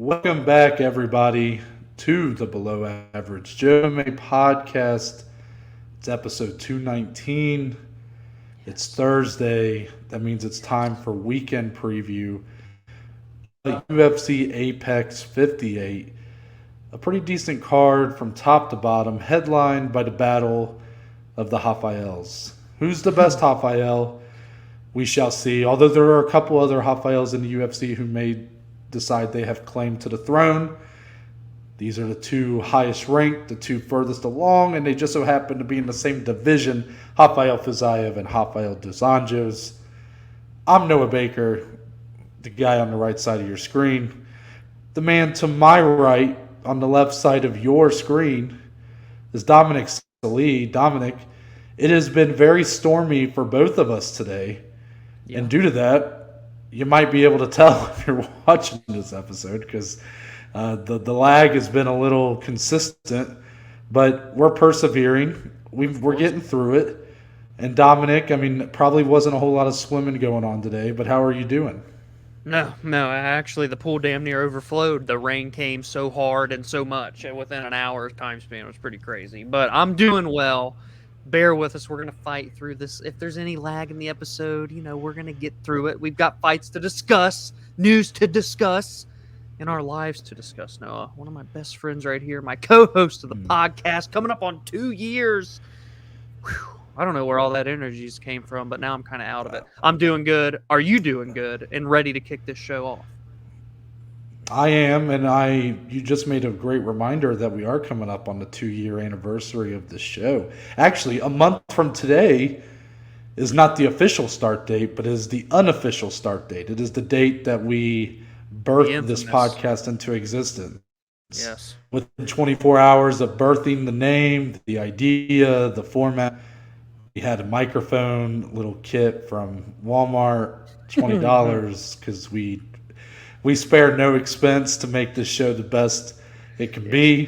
Welcome back, everybody, to the Below Average Joe MMA podcast. It's episode 219. It's Thursday. That means it's time for weekend preview. UFC Apex 58. A pretty decent card from top to bottom, headlined by the battle of the Rafaels. Who's the best Rafael? We shall see. Although there are a couple other Rafaels in the UFC who may decide they have claim to the throne. These are the two highest ranked, the two furthest along, and they just so happen to be in the same division, Rafael Fiziev and Rafael Dos Anjos. I'm Noah Baker, the guy on the right side of your screen. The man to my right, on the left side of your screen, is Dominic Salee. Dominic, it has been very stormy for both of us today, and due to that, you might be able to tell if you're watching this episode because the lag has been a little consistent, but we're persevering. We're getting through it. And Dominic, probably wasn't a whole lot of swimming going on today, but how are you doing? No. Actually, the pool damn near overflowed. The rain came so hard and so much, and within an hour's time span, it was pretty crazy. But I'm doing well. Bear with us. We're going to fight through this. If there's any lag in the episode, we're going to get through it. We've got fights to discuss, news to discuss, and our lives to discuss, Noah. One of my best friends right here, my co-host of the podcast, coming up on 2 years. Whew. I don't know where all that energy came from, but now I'm kind of out of it. I'm doing good. Are you doing good and ready to kick this show off? I am, and you just made a great reminder that we are coming up on the 2-year anniversary of the show. Actually, a month from today is not the official start date, but is the unofficial start date. It is the date that we birthed this podcast into existence. Yes. Within 24 hours of birthing the name, the idea, the format, we had a microphone, little kit from Walmart, $20, because we spared no expense to make this show the best it can be.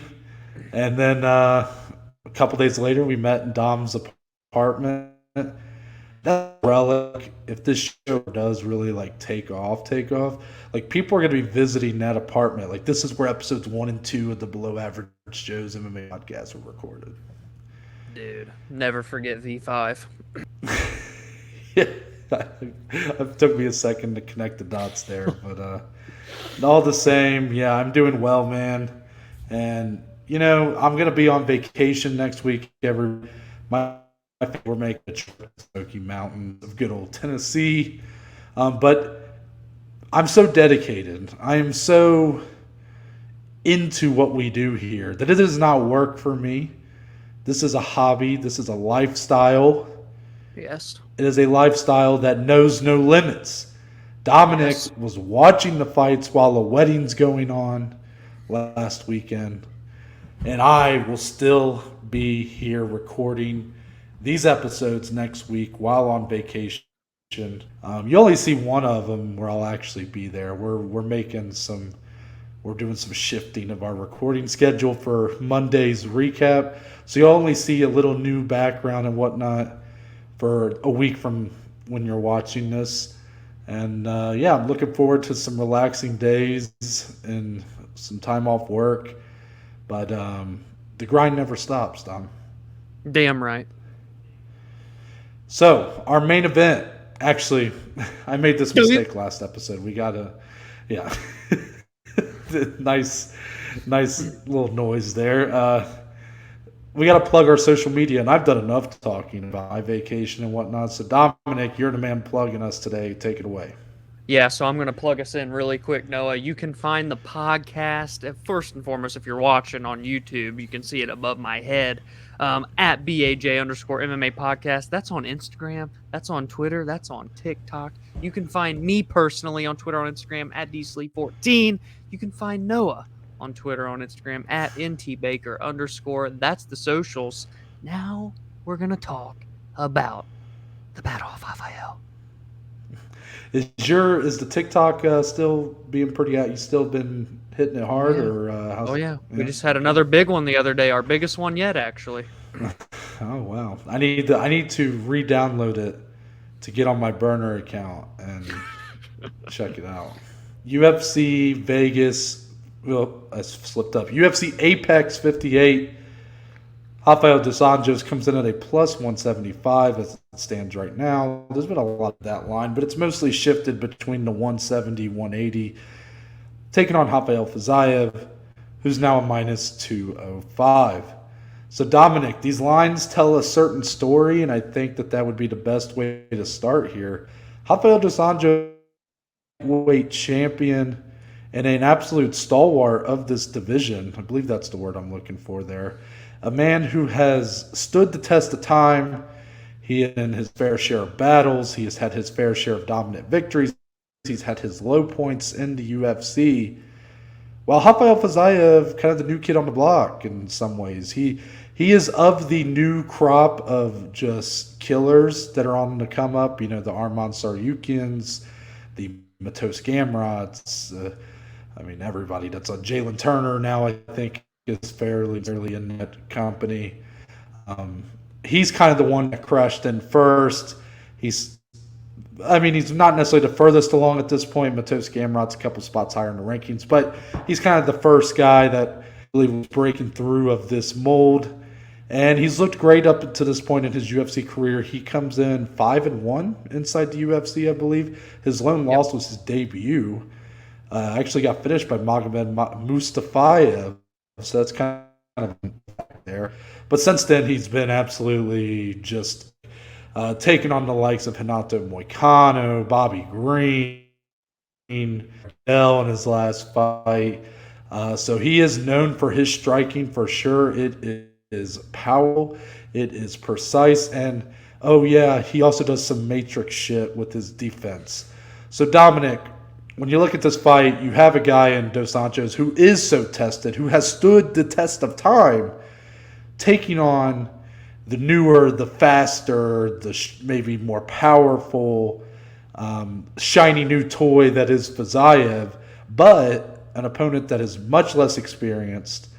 And then a couple days later, we met in Dom's apartment. That's a relic. If this show does really take off, people are going to be visiting that apartment. This is where episodes 1 and 2 of the Below Average Joe's MMA podcast were recorded. Dude, never forget V5. Yeah. It took me a second to connect the dots there, but all the same, yeah, I'm doing well, man. And I'm gonna be on vacation next week. We're making a trip to the Smoky Mountains of good old Tennessee, but I'm so dedicated. I am so into what we do here that it does not work for me. This is a hobby. This is a lifestyle. Yes. It is a lifestyle that knows no limits. Dominic was watching the fights while the wedding's going on last weekend. And I will still be here recording these episodes next week while on vacation. You only see one of them where I'll actually be there. We're doing some shifting of our recording schedule for Monday's recap. So you'll only see a little new background and whatnot for a week from when you're watching this. And I'm looking forward to some relaxing days and some time off work. But the grind never stops, Dom. Damn right. So our main event, actually, I made this mistake last episode. We gotta, nice little noise there. We got to plug our social media, and I've done enough talking about my vacation and whatnot. So, Dominic, you're the man plugging us today. Take it away. Yeah, so I'm going to plug us in really quick, Noah. You can find the podcast, first and foremost, if you're watching on YouTube, you can see it above my head, at BAJ_MMA podcast. That's on Instagram. That's on Twitter. That's on TikTok. You can find me personally on Twitter, on Instagram, at DSleep14. You can find Noah on Twitter, on Instagram, at ntbaker_. That's the socials. Now we're going to talk about the Battle of Rafael. Is the TikTok still being pretty out? You still been hitting it hard? Or how's We just had another big one the other day. Our biggest one yet, actually. Oh, wow. I need to re-download it to get on my burner account and check it out. UFC Vegas Well, I slipped up. UFC Apex 58. Rafael Dos Anjos comes in at a plus 175 as it stands right now. There's been a lot of that line, but it's mostly shifted between the 170, 180. Taking on Rafael Fiziev, who's now a minus 205. So, Dominic, these lines tell a certain story, and I think that would be the best way to start here. Rafael Dos Anjos, weight champion and an absolute stalwart of this division. I believe that's the word I'm looking for there. A man who has stood the test of time. He had his fair share of battles. He has had his fair share of dominant victories. He's had his low points in the UFC. While Rafael Fiziev, kind of the new kid on the block in some ways. He is of the new crop of just killers that are on the come up. You know, the Arman Saryukians, the Matos Gamrots. Everybody that's on Jalen Turner now, I think, is fairly in that company. He's kind of the one that crashed in first. He's not necessarily the furthest along at this point. Matos Gamrot's a couple spots higher in the rankings, but he's kind of the first guy that really was breaking through of this mold. And he's looked great up to this point in his UFC career. He comes in 5-1 inside the UFC, I believe. His lone loss was his debut. Actually got finished by Magomed Mustafayev. So that's kind of there. But since then, he's been absolutely just taking on the likes of Renato Moicano, Bobby Green, Dell in his last fight. So he is known for his striking for sure. It is powerful. It is precise. And, he also does some matrix shit with his defense. So, Dominic, when you look at this fight, you have a guy in Dos Anjos who is so tested, who has stood the test of time, taking on the newer, the faster, the maybe more powerful, shiny new toy that is Fiziev, but an opponent that is much less experienced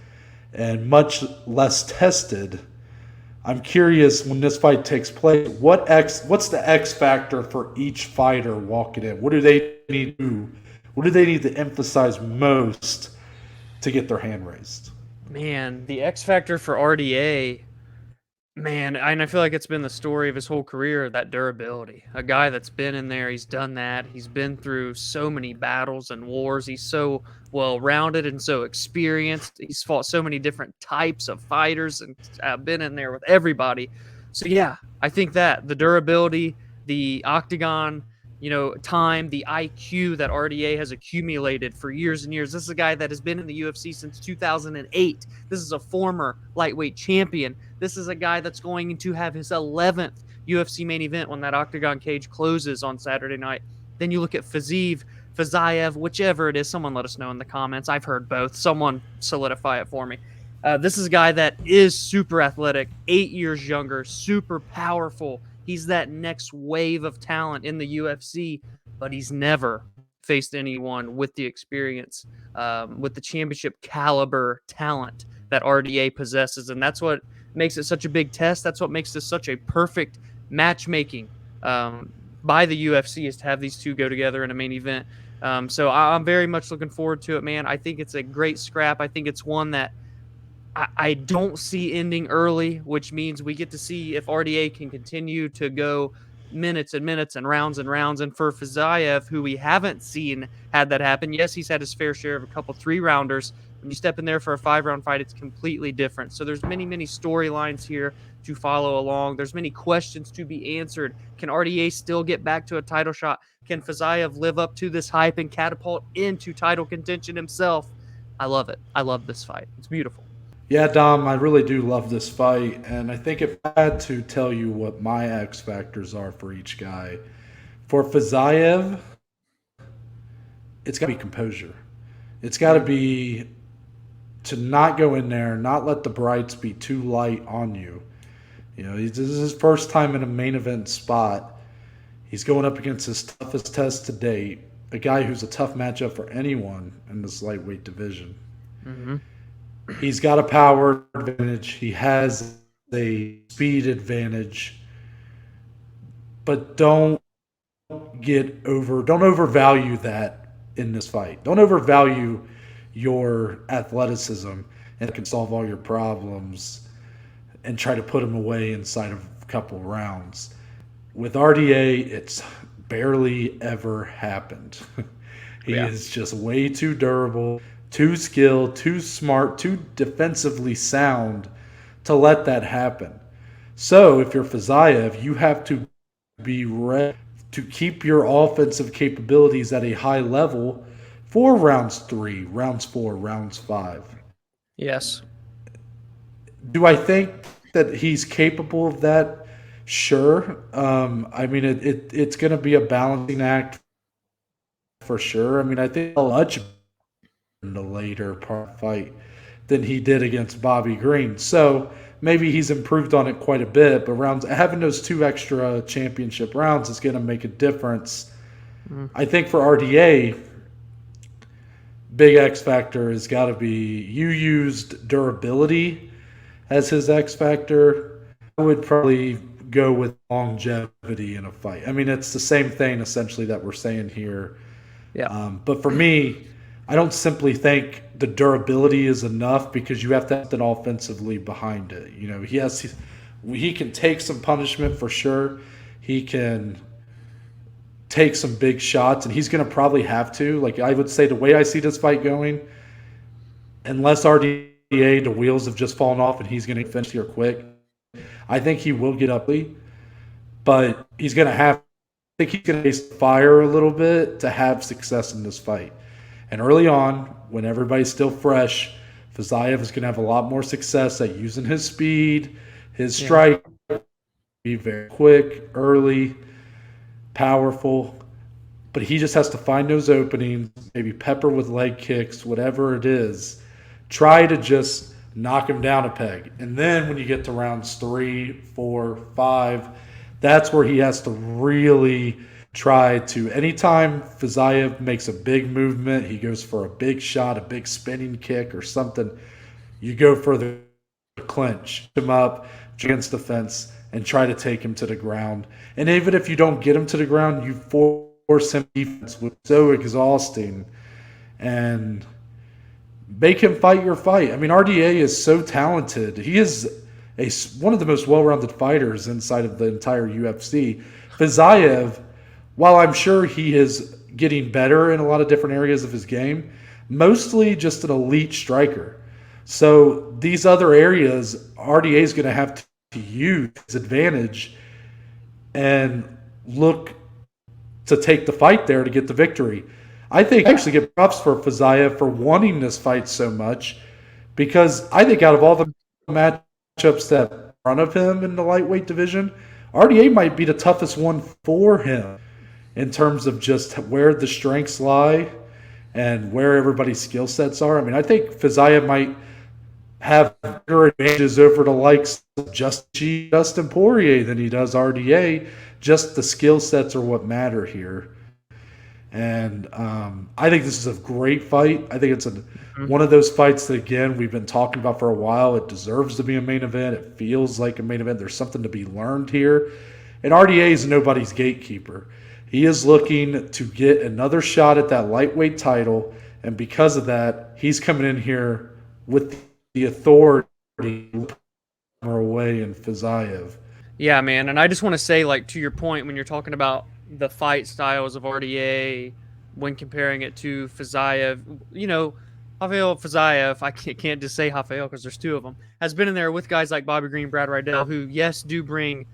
and much less tested. I'm curious, when this fight takes place, what's the X factor for each fighter walking in? What do they need to do? What do they need to emphasize most to get their hand raised? Man, the X factor for RDA, man, and I feel like it's been the story of his whole career, that durability. A guy that's been in there, he's done that. He's been through so many battles and wars. He's so well-rounded and so experienced. He's fought so many different types of fighters and been in there with everybody. So, yeah, I think that the durability, the octagon, time, the IQ that RDA has accumulated for years and years. This is a guy that has been in the UFC since 2008. This is a former lightweight champion. This is a guy that's going to have his 11th UFC main event when that octagon cage closes on Saturday night. Then you look at Fiziev, whichever it is. Someone let us know in the comments. I've heard both. Someone solidify it for me. This is a guy that is super athletic, 8 years younger, super powerful. He's that next wave of talent in the UFC, but he's never faced anyone with the experience, with the championship caliber talent that RDA possesses. And that's what makes it such a big test. That's what makes this such a perfect matchmaking by the UFC, is to have these two go together in a main event. So I'm very much looking forward to it, man. I think it's a great scrap. I think it's one that I don't see ending early, which means we get to see if RDA can continue to go minutes and minutes and rounds and rounds. And for Fiziev, who we haven't seen had that happen, yes, he's had his fair share of a couple 3-rounders. When you step in there for a 5-round fight, it's completely different. So there's many storylines here to follow along. There's many questions to be answered. Can RDA still get back to a title shot? Can Fiziev live up to this hype and catapult into title contention himself? I love it. I love this fight. It's beautiful. Yeah, Dom, I really do love this fight, and I think if I had to tell you what my X factors are for each guy, for Fiziev, it's got to be composure. It's got to be to not go in there, not let the brights be too light on you. This is his first time in a main event spot. He's going up against his toughest test to date, a guy who's a tough matchup for anyone in this lightweight division. Mm-hmm. He's got a power advantage. He has a speed advantage. But don't overvalue that in this fight. Don't overvalue your athleticism and can solve all your problems and try to put him away inside of a couple rounds. With RDA, it's barely ever happened. He is just way too durable, too skilled, too smart, too defensively sound to let that happen. So if you're Fiziev, you have to be ready to keep your offensive capabilities at a high level for rounds 3, rounds 4, rounds 5. Yes. Do I think that he's capable of that? Sure. I mean, it's going to be a balancing act for sure. I mean, I think much in the later part of the fight than he did against Bobby Green. So maybe he's improved on it quite a bit, but having those 2 extra championship rounds is going to make a difference. I think for RDA, big X factor has got to be you used durability as his X factor. I would probably go with longevity in a fight. I mean, it's the same thing essentially that we're saying here. Yeah. But for me, I don't simply think the durability is enough because you have to have that offensively behind it. You know, he can take some punishment for sure. He can take some big shots, and he's going to probably have to. Like I would say, the way I see this fight going, unless RDA, the wheels have just fallen off and he's going to finish here quick, I think he will get up, but he's going to have. I think he's going to face fire a little bit to have success in this fight. And early on, when everybody's still fresh, Fiziev is going to have a lot more success at using his speed, his strike, be very quick, early, powerful. But he just has to find those openings, maybe pepper with leg kicks, whatever it is. Try to just knock him down a peg. And then when you get to rounds 3, 4, 5, that's where he has to really try to. Anytime Fiziev makes a big movement, he goes for a big shot, a big spinning kick or something, you go for the clinch, him up against the fence and try to take him to the ground. And even if you don't get him to the ground, you force him defense, which is so exhausting, and make him fight your fight. I mean, RDA is so talented. He is one of the most well-rounded fighters inside of the entire UFC. Fiziev, while I'm sure he is getting better in a lot of different areas of his game, mostly just an elite striker. So these other areas, RDA is going to have to use his advantage and look to take the fight there to get the victory. I think I actually get props for Fiziev for wanting this fight so much, because I think out of all the matchups that in front of him in the lightweight division, RDA might be the toughest one for him in terms of just where the strengths lie and where everybody's skill sets are. I mean, I think Fiziev might have bigger advantages over the likes of Justin Poirier than he does RDA. Just the skill sets are what matter here. And I think this is a great fight. I think it's one of those fights that, again, we've been talking about for a while. It deserves to be a main event. It feels like a main event. There's something to be learned here. And RDA is nobody's gatekeeper. He is looking to get another shot at that lightweight title. And because of that, he's coming in here with the authority away in Fiziev. Yeah, man. And I just want to say, like, to your point, when you're talking about the fight styles of RDA when comparing it to Fiziev, you know, Rafael Fiziev, I can't just say Rafael because there's 2 of them, has been in there with guys like Bobby Green, Brad Riddell, who, yes, do bring,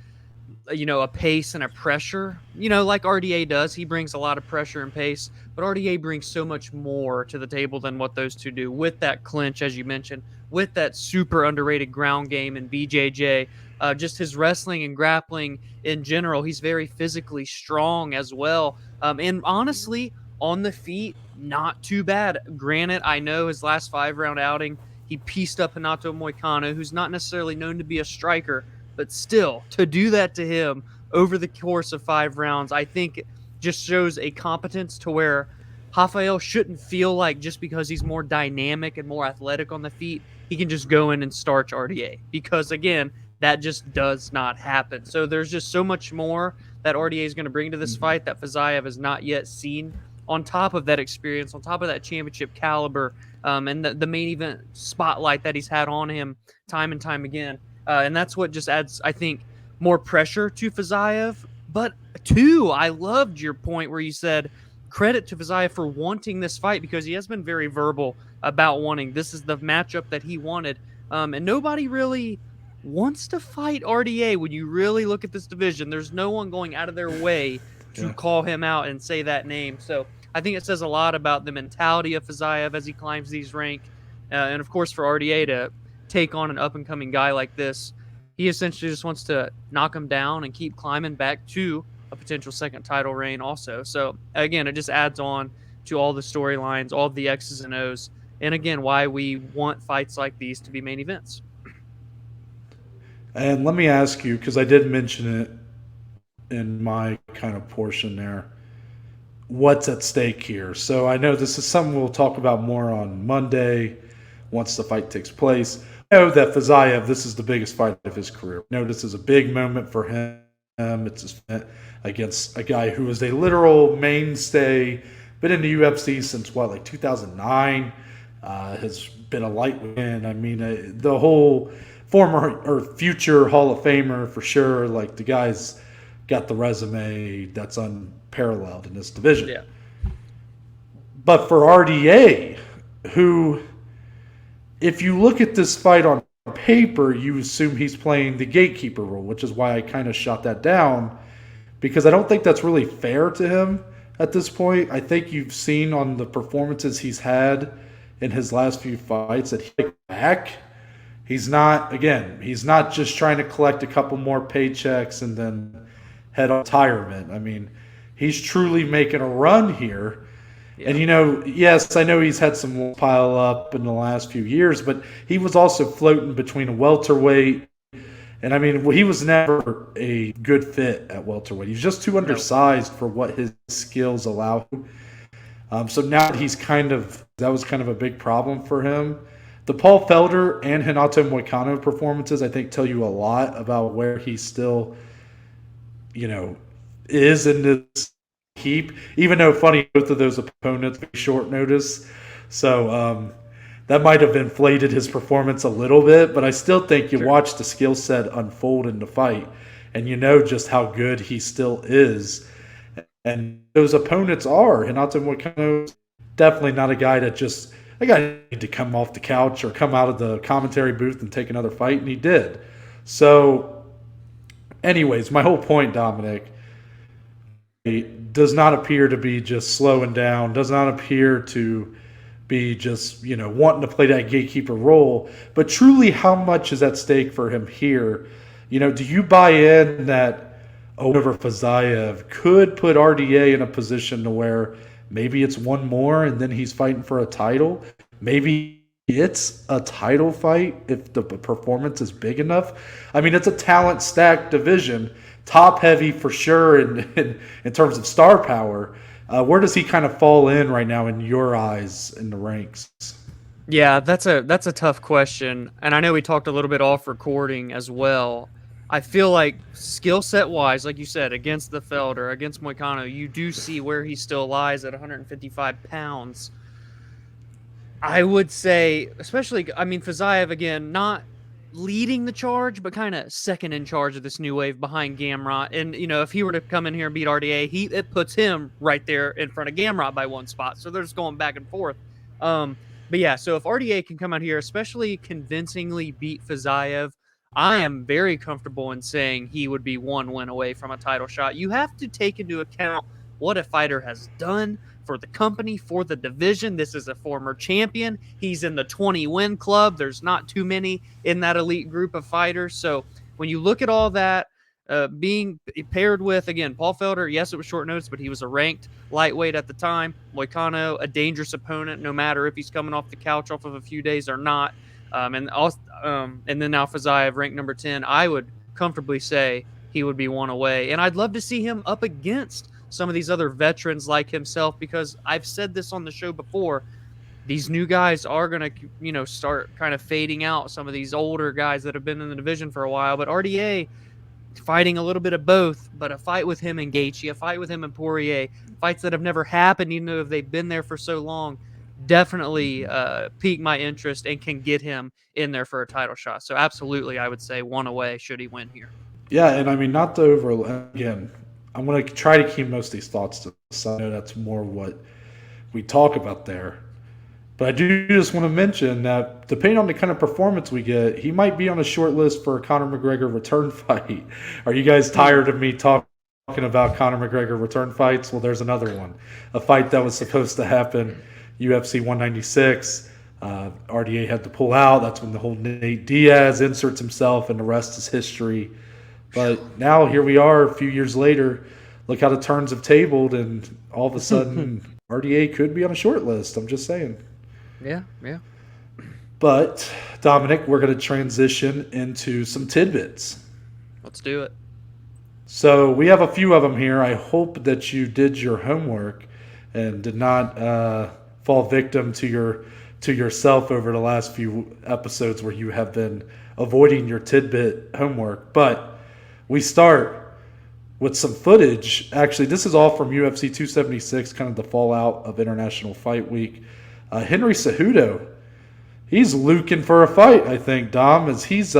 you know, a pace and a pressure, you know, like RDA does. He brings a lot of pressure and pace, but RDA brings so much more to the table than what those 2 do, with that clinch, as you mentioned, with that super underrated ground game and BJJ. Just his wrestling and grappling in general. He's very physically strong as well. And honestly, on the feet, not too bad. Granted, I know his last 5-round outing, he pieced up Renato Moicano, who's not necessarily known to be a striker, but still, to do that to him over the course of 5 rounds, I think just shows a competence to where Rafael shouldn't feel like just because he's more dynamic and more athletic on the feet, he can just go in and starch RDA. Because, again, that just does not happen. So there's just so much more that RDA is going to bring to this fight that Fiziev has not yet seen on top of that experience, on top of that championship caliber, and the main event spotlight that he's had on him time and time again. And that's what just adds, I think, more pressure to Fiziev. But two, I loved your point where you said credit to Fiziev for wanting this fight, because he has been very verbal about wanting. This is the matchup that he wanted. And nobody really wants to fight RDA when you really look at this division. There's no one going out of their way to call him out and say that name. So I think it says a lot about the mentality of Fiziev as he climbs these ranks. And of course, for RDA to take on an up-and-coming guy like this, he essentially just wants to knock him down and keep climbing back to a potential second title reign also. So again, it just adds on to all the storylines, all the X's and O's, and again, why we want fights like these to be main events. And let me ask you, because I did mention it in my kind of portion there, what's at stake here? So I know this is something we'll talk about more on Monday once the fight takes place. I know that Fiziev, this is the biggest fight of his career. I know this is a big moment for him. It's his fight against a guy who is a literal mainstay, been in the UFC since like 2009, has been a lightweight. I mean, the whole former or future Hall of Famer for sure. Like, the guy's got the resume that's unparalleled in this division. Yeah. But for RDA, who, if you look at this fight on paper, you assume he's playing the gatekeeper role, which is why I kind of shot that down, because I don't think that's really fair to him at this point. I think you've seen on the performances he's had in his last few fights that he's back. He's not just trying to collect a couple more paychecks and then head on retirement. I mean, he's truly making a run here. Yeah. And, yes, I know he's had some pile up in the last few years, but he was also floating between a welterweight. And, I mean, he was never a good fit at welterweight. He's just too undersized for what his skills allow him. So now that that was kind of a big problem for him. The Paul Felder and Renato Moicano performances, I think, tell you a lot about where he still, is in this heap. Even though, funny, both of those opponents be short notice. So that might have inflated his performance a little bit, but I still think you watch the skill set unfold in the fight, and you know just how good he still is. And those opponents are. Renato Moicano, definitely not a guy that just – I need to come off the couch or come out of the commentary booth and take another fight, and he did. So, anyways, my whole point, Dominic, does not appear to be just slowing down, does not appear to be just, wanting to play that gatekeeper role, but truly how much is at stake for him here? Do you buy in that over Fiziev could put RDA in a position to where maybe it's one more and then he's fighting for a title? Maybe it's a title fight if the performance is big enough. I mean, it's a talent-stacked division, top-heavy for sure in terms of star power. Where does he kind of fall in right now in your eyes in the ranks? Yeah, that's a tough question. And I know we talked a little bit off recording as well. I feel like skill set wise, like you said, against the Felder, against Moicano, you do see where he still lies at 155 pounds. I would say, especially, Fiziev, again, not leading the charge, but kind of second in charge of this new wave behind Gamrot. And, if he were to come in here and beat RDA, it puts him right there in front of Gamrot by one spot. So they're just going back and forth. But yeah, so if RDA can come out here, especially convincingly beat Fiziev, I am very comfortable in saying he would be one win away from a title shot. You have to take into account what a fighter has done for the company, for the division. This is a former champion. He's in the 20-win club. There's not too many in that elite group of fighters. So when you look at all that, being paired with, again, Paul Felder, yes, it was short notice, but he was a ranked lightweight at the time. Moicano, a dangerous opponent, no matter if he's coming off the couch off of a few days or not. And then now Fiziev, ranked number 10, I would comfortably say he would be one away. And I'd love to see him up against some of these other veterans like himself, because I've said this on the show before. These new guys are going to, start kind of fading out, some of these older guys that have been in the division for a while. But RDA fighting a little bit of both, but a fight with him and Gaethje, a fight with him and Poirier, fights that have never happened, even though they've been there for so long, definitely pique my interest and can get him in there for a title shot. So absolutely, I would say one away should he win here. Yeah, and I mean, not to over again. I'm going to try to keep most of these thoughts to the side. I know that's more what we talk about there. But I do just want to mention that depending on the kind of performance we get, he might be on a short list for a Conor McGregor return fight. Are you guys tired of me talking about Conor McGregor return fights? Well, there's another one. A fight that was supposed to happen, UFC 196. RDA had to pull out. That's when the whole Nate Diaz inserts himself, and the rest is history. But now here we are a few years later. Look how the turns have tabled, and all of a sudden RDA could be on a short list. I'm just saying. Yeah. But, Dominic, we're going to transition into some tidbits. Let's do it. So we have a few of them here. I hope that you did your homework and did not fall victim to yourself over the last few episodes where you have been avoiding your tidbit homework. But we start with some footage. Actually, this is all from UFC 276, kind of the fallout of International Fight Week. Henry Cejudo, he's looking for a fight, I think, Dom, as he's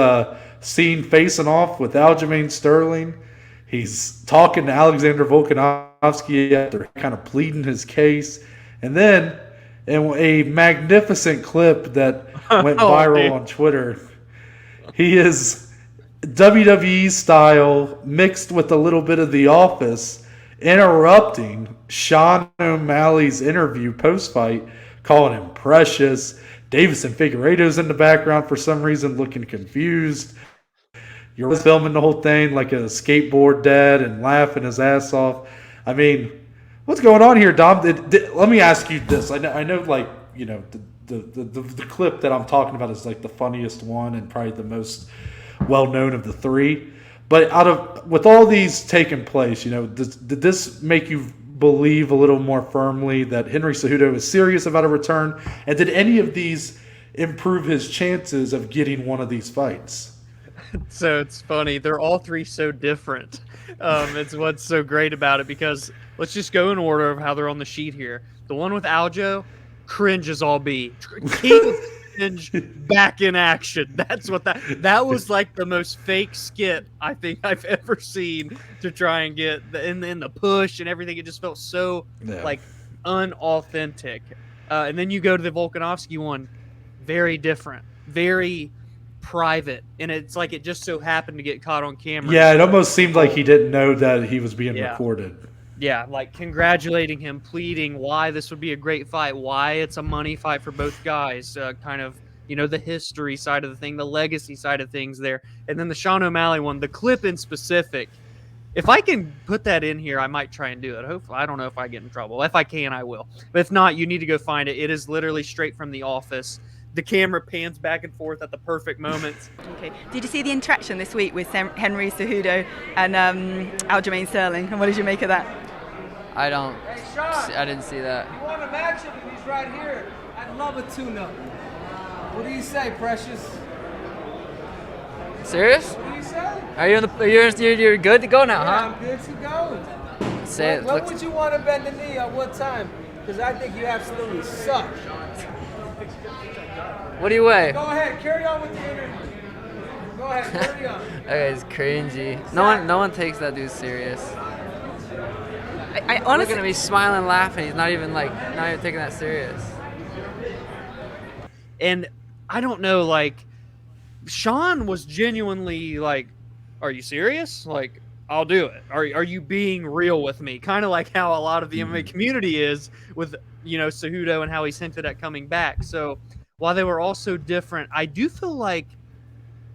seen facing off with Aljamain Sterling. He's talking to Alexander Volkanovski after kind of pleading his case. And then, in a magnificent clip that went viral on Twitter, he is WWE style mixed with a little bit of The Office, interrupting Sean O'Malley's interview post-fight, calling him precious. Davison Figueiredo's in the background for some reason looking confused. You're filming the whole thing like a skateboard dad and laughing his ass off. I mean, what's going on here, Dom? Let me ask you this. I know like, you know, the clip that I'm talking about is like the funniest one and probably the most well-known of the three. But with all these taking place, you know, did this make you believe a little more firmly that Henry Cejudo is serious about a return? And did any of these improve his chances of getting one of these fights? So it's funny. They're all three so different. It's what's so great about it, because let's just go in order of how they're on the sheet here. The one with Aljo, cringe as all be. King of cringe back in action. That's what that was like the most fake skit I think I've ever seen to try and get in the push and everything. It just felt so like unauthentic. And then you go to the Volkanovski one, very different, very private, and it's like it just so happened to get caught on camera. Yeah, it almost seemed like he didn't know that he was being recorded. Yeah, like congratulating him, pleading why this would be a great fight, why it's a money fight for both guys, kind of, you know, the history side of the thing, the legacy side of things there. And then the Sean O'Malley one, the clip in specific, if I can put that in here, I might try and do it. Hopefully, I don't know if I get in trouble. If I can, I will. But if not, you need to go find it. It is literally straight from The Office. The camera pans back and forth at the perfect moments. Okay. Did you see the interaction this week with Henry Cejudo and Aljamain Sterling? And what did you make of that? I didn't see that. You want a matchup and he's right here. I'd love a tune-up. What do you say, Precious? Serious? What do you say? Are you you're good to go now, Yeah, huh? I'm good to go. Say it. When would you want to bend the knee at what time? Because I think you absolutely suck. What do you weigh? Go ahead, carry on with the interview. Go ahead, carry on. That guy's cringy. No one takes that dude serious. I honestly, Look at him, he's smiling, laughing. He's not even taking that serious. And I don't know, like, Sean was genuinely like, are you serious? Like, I'll do it. Are you being real with me? Kind of like how a lot of the MMA community is with, you know, Cejudo and how he's hinted at coming back. So while they were all so different, I do feel like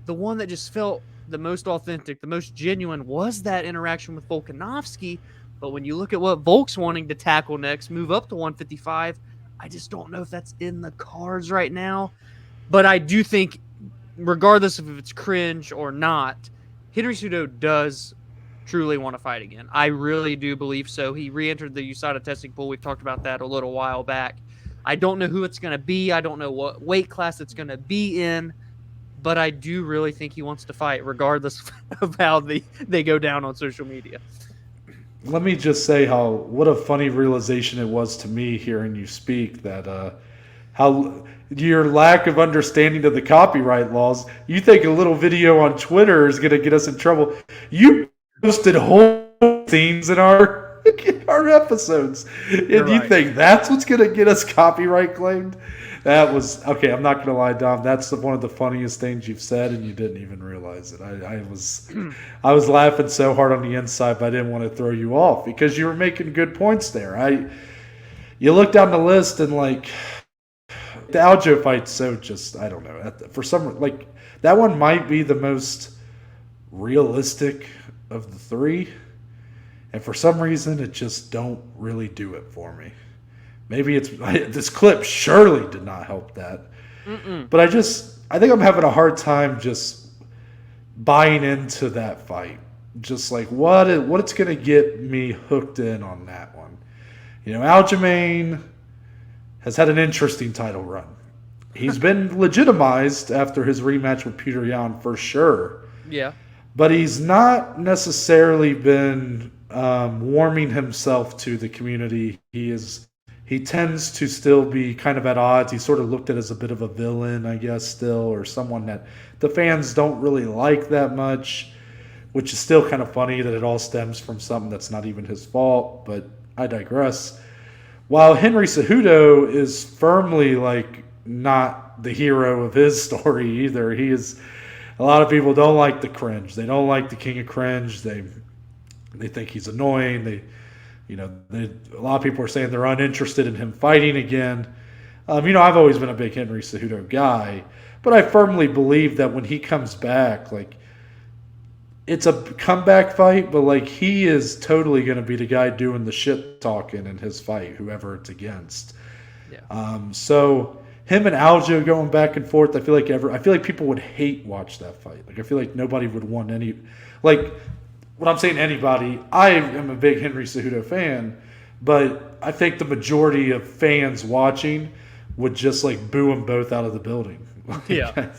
the one that just felt the most authentic, the most genuine was that interaction with Volkanovski. But when you look at what Volk's wanting to tackle next, move up to 155, I just don't know if that's in the cards right now. But I do think, regardless of if it's cringe or not, Henry Cejudo does truly want to fight again. I really do believe so. He re-entered the USADA testing pool. We've talked about that a little while back. I don't know who it's going to be. I don't know what weight class it's going to be in. But I do really think he wants to fight, regardless of how they go down on social media. let me just say what a funny realization it was to me hearing you speak that how your lack of understanding of the copyright laws. You think a little video on Twitter is going to get us in trouble. You posted whole scenes in our episodes, and you think that's what's going to get us copyright claimed? That was okay. I'm not going to lie, Dom. That's one of the funniest things you've said, and you didn't even realize it. I was laughing so hard on the inside, but I didn't want to throw you off because you were making good points there. You look down the list and like the Aljo fight's so just I don't know. For some like that one might be the most realistic of the three, and for some reason it just don't really do it for me. Maybe this clip surely did not help that. But I think I'm having a hard time just buying into that fight. Just like what it's going to get me hooked in on that one. You know, Aljamain has had an interesting title run. He's been legitimized after his rematch with Peter Yan for sure. Yeah. But he's not necessarily been warming himself to the community. He tends to still be kind of at odds. He's sort of looked at as a bit of a villain, I guess, still, or someone that the fans don't really like that much, which is still kind of funny that it all stems from something that's not even his fault, but I digress. While Henry Cejudo is firmly, like, not the hero of his story either. He is – a lot of people don't like the cringe. They don't like the king of cringe. They think he's annoying. A lot of people are saying they're uninterested in him fighting again. I've always been a big Henry Cejudo guy, but I firmly believe that when he comes back, like, it's a comeback fight, but like he is totally going to be the guy doing the shit talking in his fight, whoever it's against. Yeah. So him and Aljo going back and forth, I feel like people would watch that fight. Like I feel like nobody would want any like. When I'm saying anybody, I am a big Henry Cejudo fan, but I think the majority of fans watching would just like boo them both out of the building. Yeah.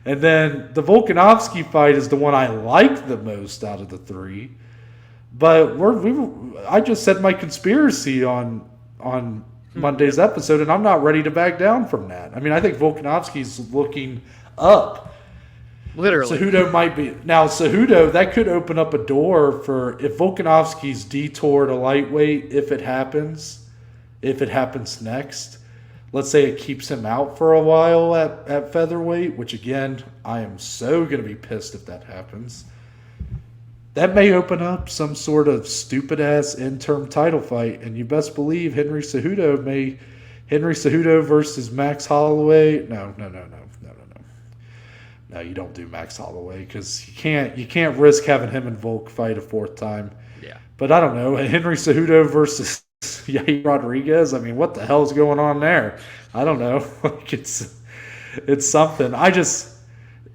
And then the Volkanovski fight is the one I like the most out of the three. But I just said my conspiracy on Monday's episode, and I'm not ready to back down from that. I mean, I think Volkanovski's looking up. Literally. Cejudo might be. Now, Cejudo, that could open up a door for if Volkanovski's detour to lightweight, if it happens next. Let's say it keeps him out for a while at featherweight, which, again, I am so going to be pissed if that happens. That may open up some sort of stupid-ass interim title fight, and you best believe Henry Cejudo versus Max Holloway. No. No, you don't do Max Holloway because you can't risk having him and Volk fight a fourth time. Yeah. But I don't know, Henry Cejudo versus Yair Rodriguez. I mean, what the hell is going on there? I don't know. Like it's something.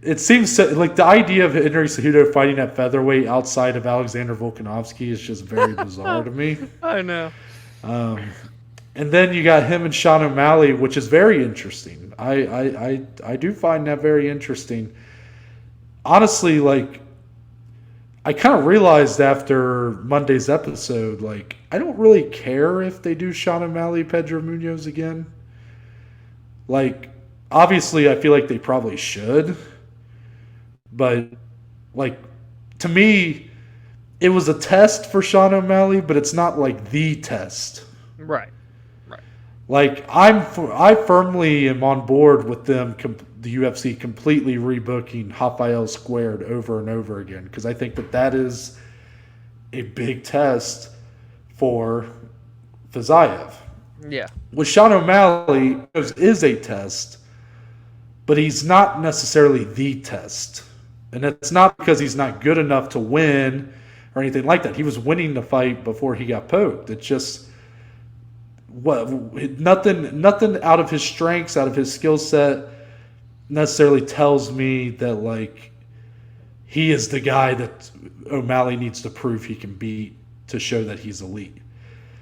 It seems so, like the idea of Henry Cejudo fighting at featherweight outside of Alexander Volkanovski is just very bizarre to me. I know. And then you got him and Sean O'Malley, which is very interesting. I do find that very interesting. Honestly, like, I kind of realized after Monday's episode, like, I don't really care if they do Sean O'Malley, Pedro Munoz again. Like, obviously, I feel like they probably should. But, like, to me, it was a test for Sean O'Malley, but it's not, like, the test. Right. Like, I firmly am on board with them, the UFC completely rebooking Rafael Squared over and over again, because I think that is a big test for Fiziev. Yeah. With Sean O'Malley, is a test, but he's not necessarily the test. And it's not because he's not good enough to win or anything like that. He was winning the fight before he got poked. It's just nothing out of his strengths, out of his skill set necessarily tells me that like he is the guy that O'Malley needs to prove he can beat to show that he's elite.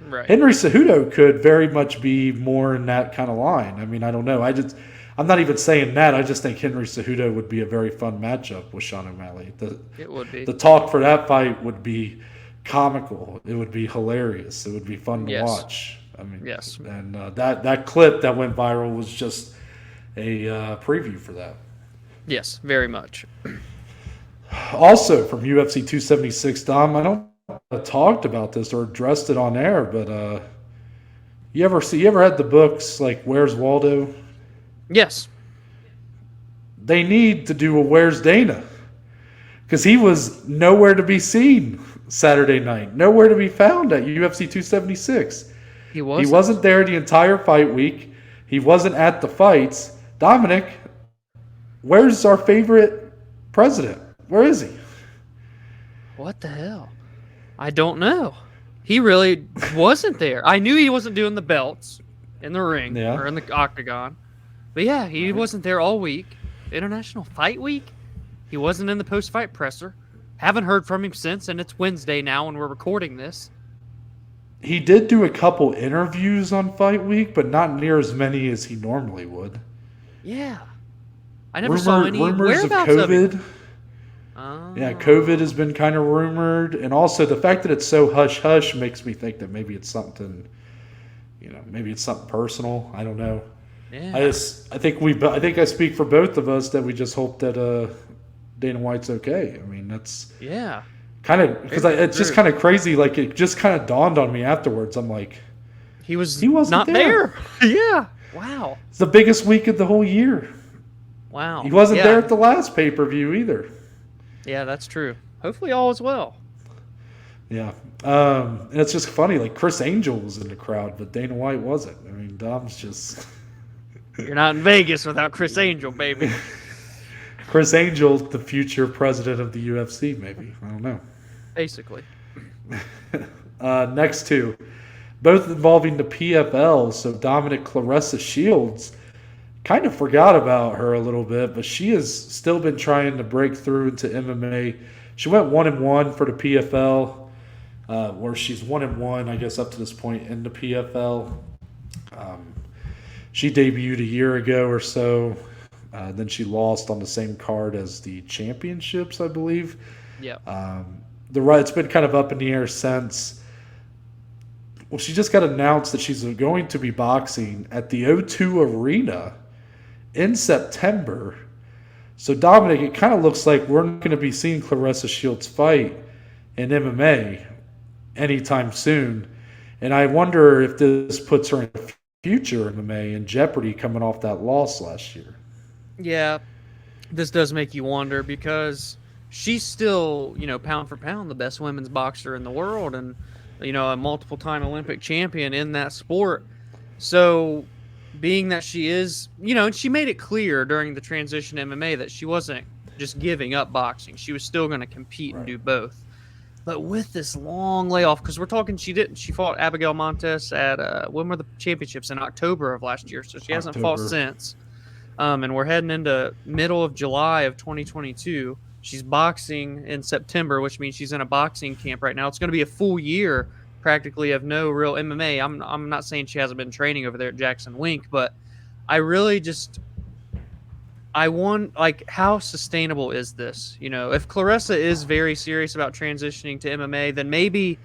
Right. Henry Cejudo could very much be more in that kind of line. I mean, I don't know. I'm not even saying that. I just think Henry Cejudo would be a very fun matchup with Sean O'Malley. It would be. The talk for that fight would be comical. It would be hilarious. It would be fun to Yes. watch. I mean, Yes. And that clip that went viral was just a preview for that. Yes, very much. Also from UFC 276, Dom, I don't talked about this or addressed it on air, but you ever had the books like Where's Waldo? Yes. They need to do a Where's Dana, because he was nowhere to be seen Saturday night, nowhere to be found at UFC 276. He was. He wasn't there the entire fight week. He wasn't at the fights. Dominic, where's our favorite president? Where is he? What the hell? I don't know. He really wasn't there. I knew he wasn't doing the belts in the ring or in the octagon. But yeah, he wasn't there all week. International Fight Week, he wasn't in the post-fight presser. Haven't heard from him since, and it's Wednesday now when we're recording this. He did do a couple interviews on Fight Week, but not near as many as he normally would. Yeah. I never saw any rumors of whereabouts of COVID. him. Yeah, COVID has been kind of rumored, and also the fact that it's so hush-hush makes me think that maybe it's something, maybe it's something personal. I don't know. Yeah. I think I speak for both of us that we just hope that Dana White's okay. I mean, that's kind of because it's just kind of crazy. Like it just kind of dawned on me afterwards. I'm like, he wasn't not there. Yeah. Wow. It's the biggest week of the whole year. Wow. He wasn't there at the last pay-per-view either. Yeah, that's true. Hopefully all is well. Yeah. And it's just funny. Like Chris Angel was in the crowd, but Dana White wasn't. I mean, Dom's just... You're not in Vegas without Chris Angel, baby. Chris Angel, the future president of the UFC, maybe. I don't know. Basically. Next two. Both involving the PFL. So Dominic Claressa Shields... kind of forgot about her a little bit, but she has still been trying to break through into MMA. She went 1-1 for the PFL, where she's 1-1, I guess, up to this point in the PFL. She debuted a year ago or so. Then she lost on the same card as the championships, I believe. Yeah. It's been kind of up in the air since. Well, she just got announced that she's going to be boxing at the O2 Arena in September. So, Dominic, it kind of looks like we're not going to be seeing Claressa Shields fight in MMA anytime soon. And I wonder if this puts her in future MMA in jeopardy coming off that loss last year. Yeah, this does make you wonder because she's still, pound for pound, the best women's boxer in the world and, a multiple-time Olympic champion in that sport. So, being that she is, and she made it clear during the transition to MMA that she wasn't just giving up boxing. She was still going to compete and do both. But with this long layoff, because we're talking, she fought Abigail Montes at, when were the championships? In October of last year. So she hasn't fought since. And we're heading into middle of July of 2022. She's boxing in September, which means she's in a boxing camp right now. It's going to be a full year practically of no real MMA. I'm not saying she hasn't been training over there at Jackson Wink, but I really how sustainable is this? If Claressa is very serious about transitioning to MMA, then maybe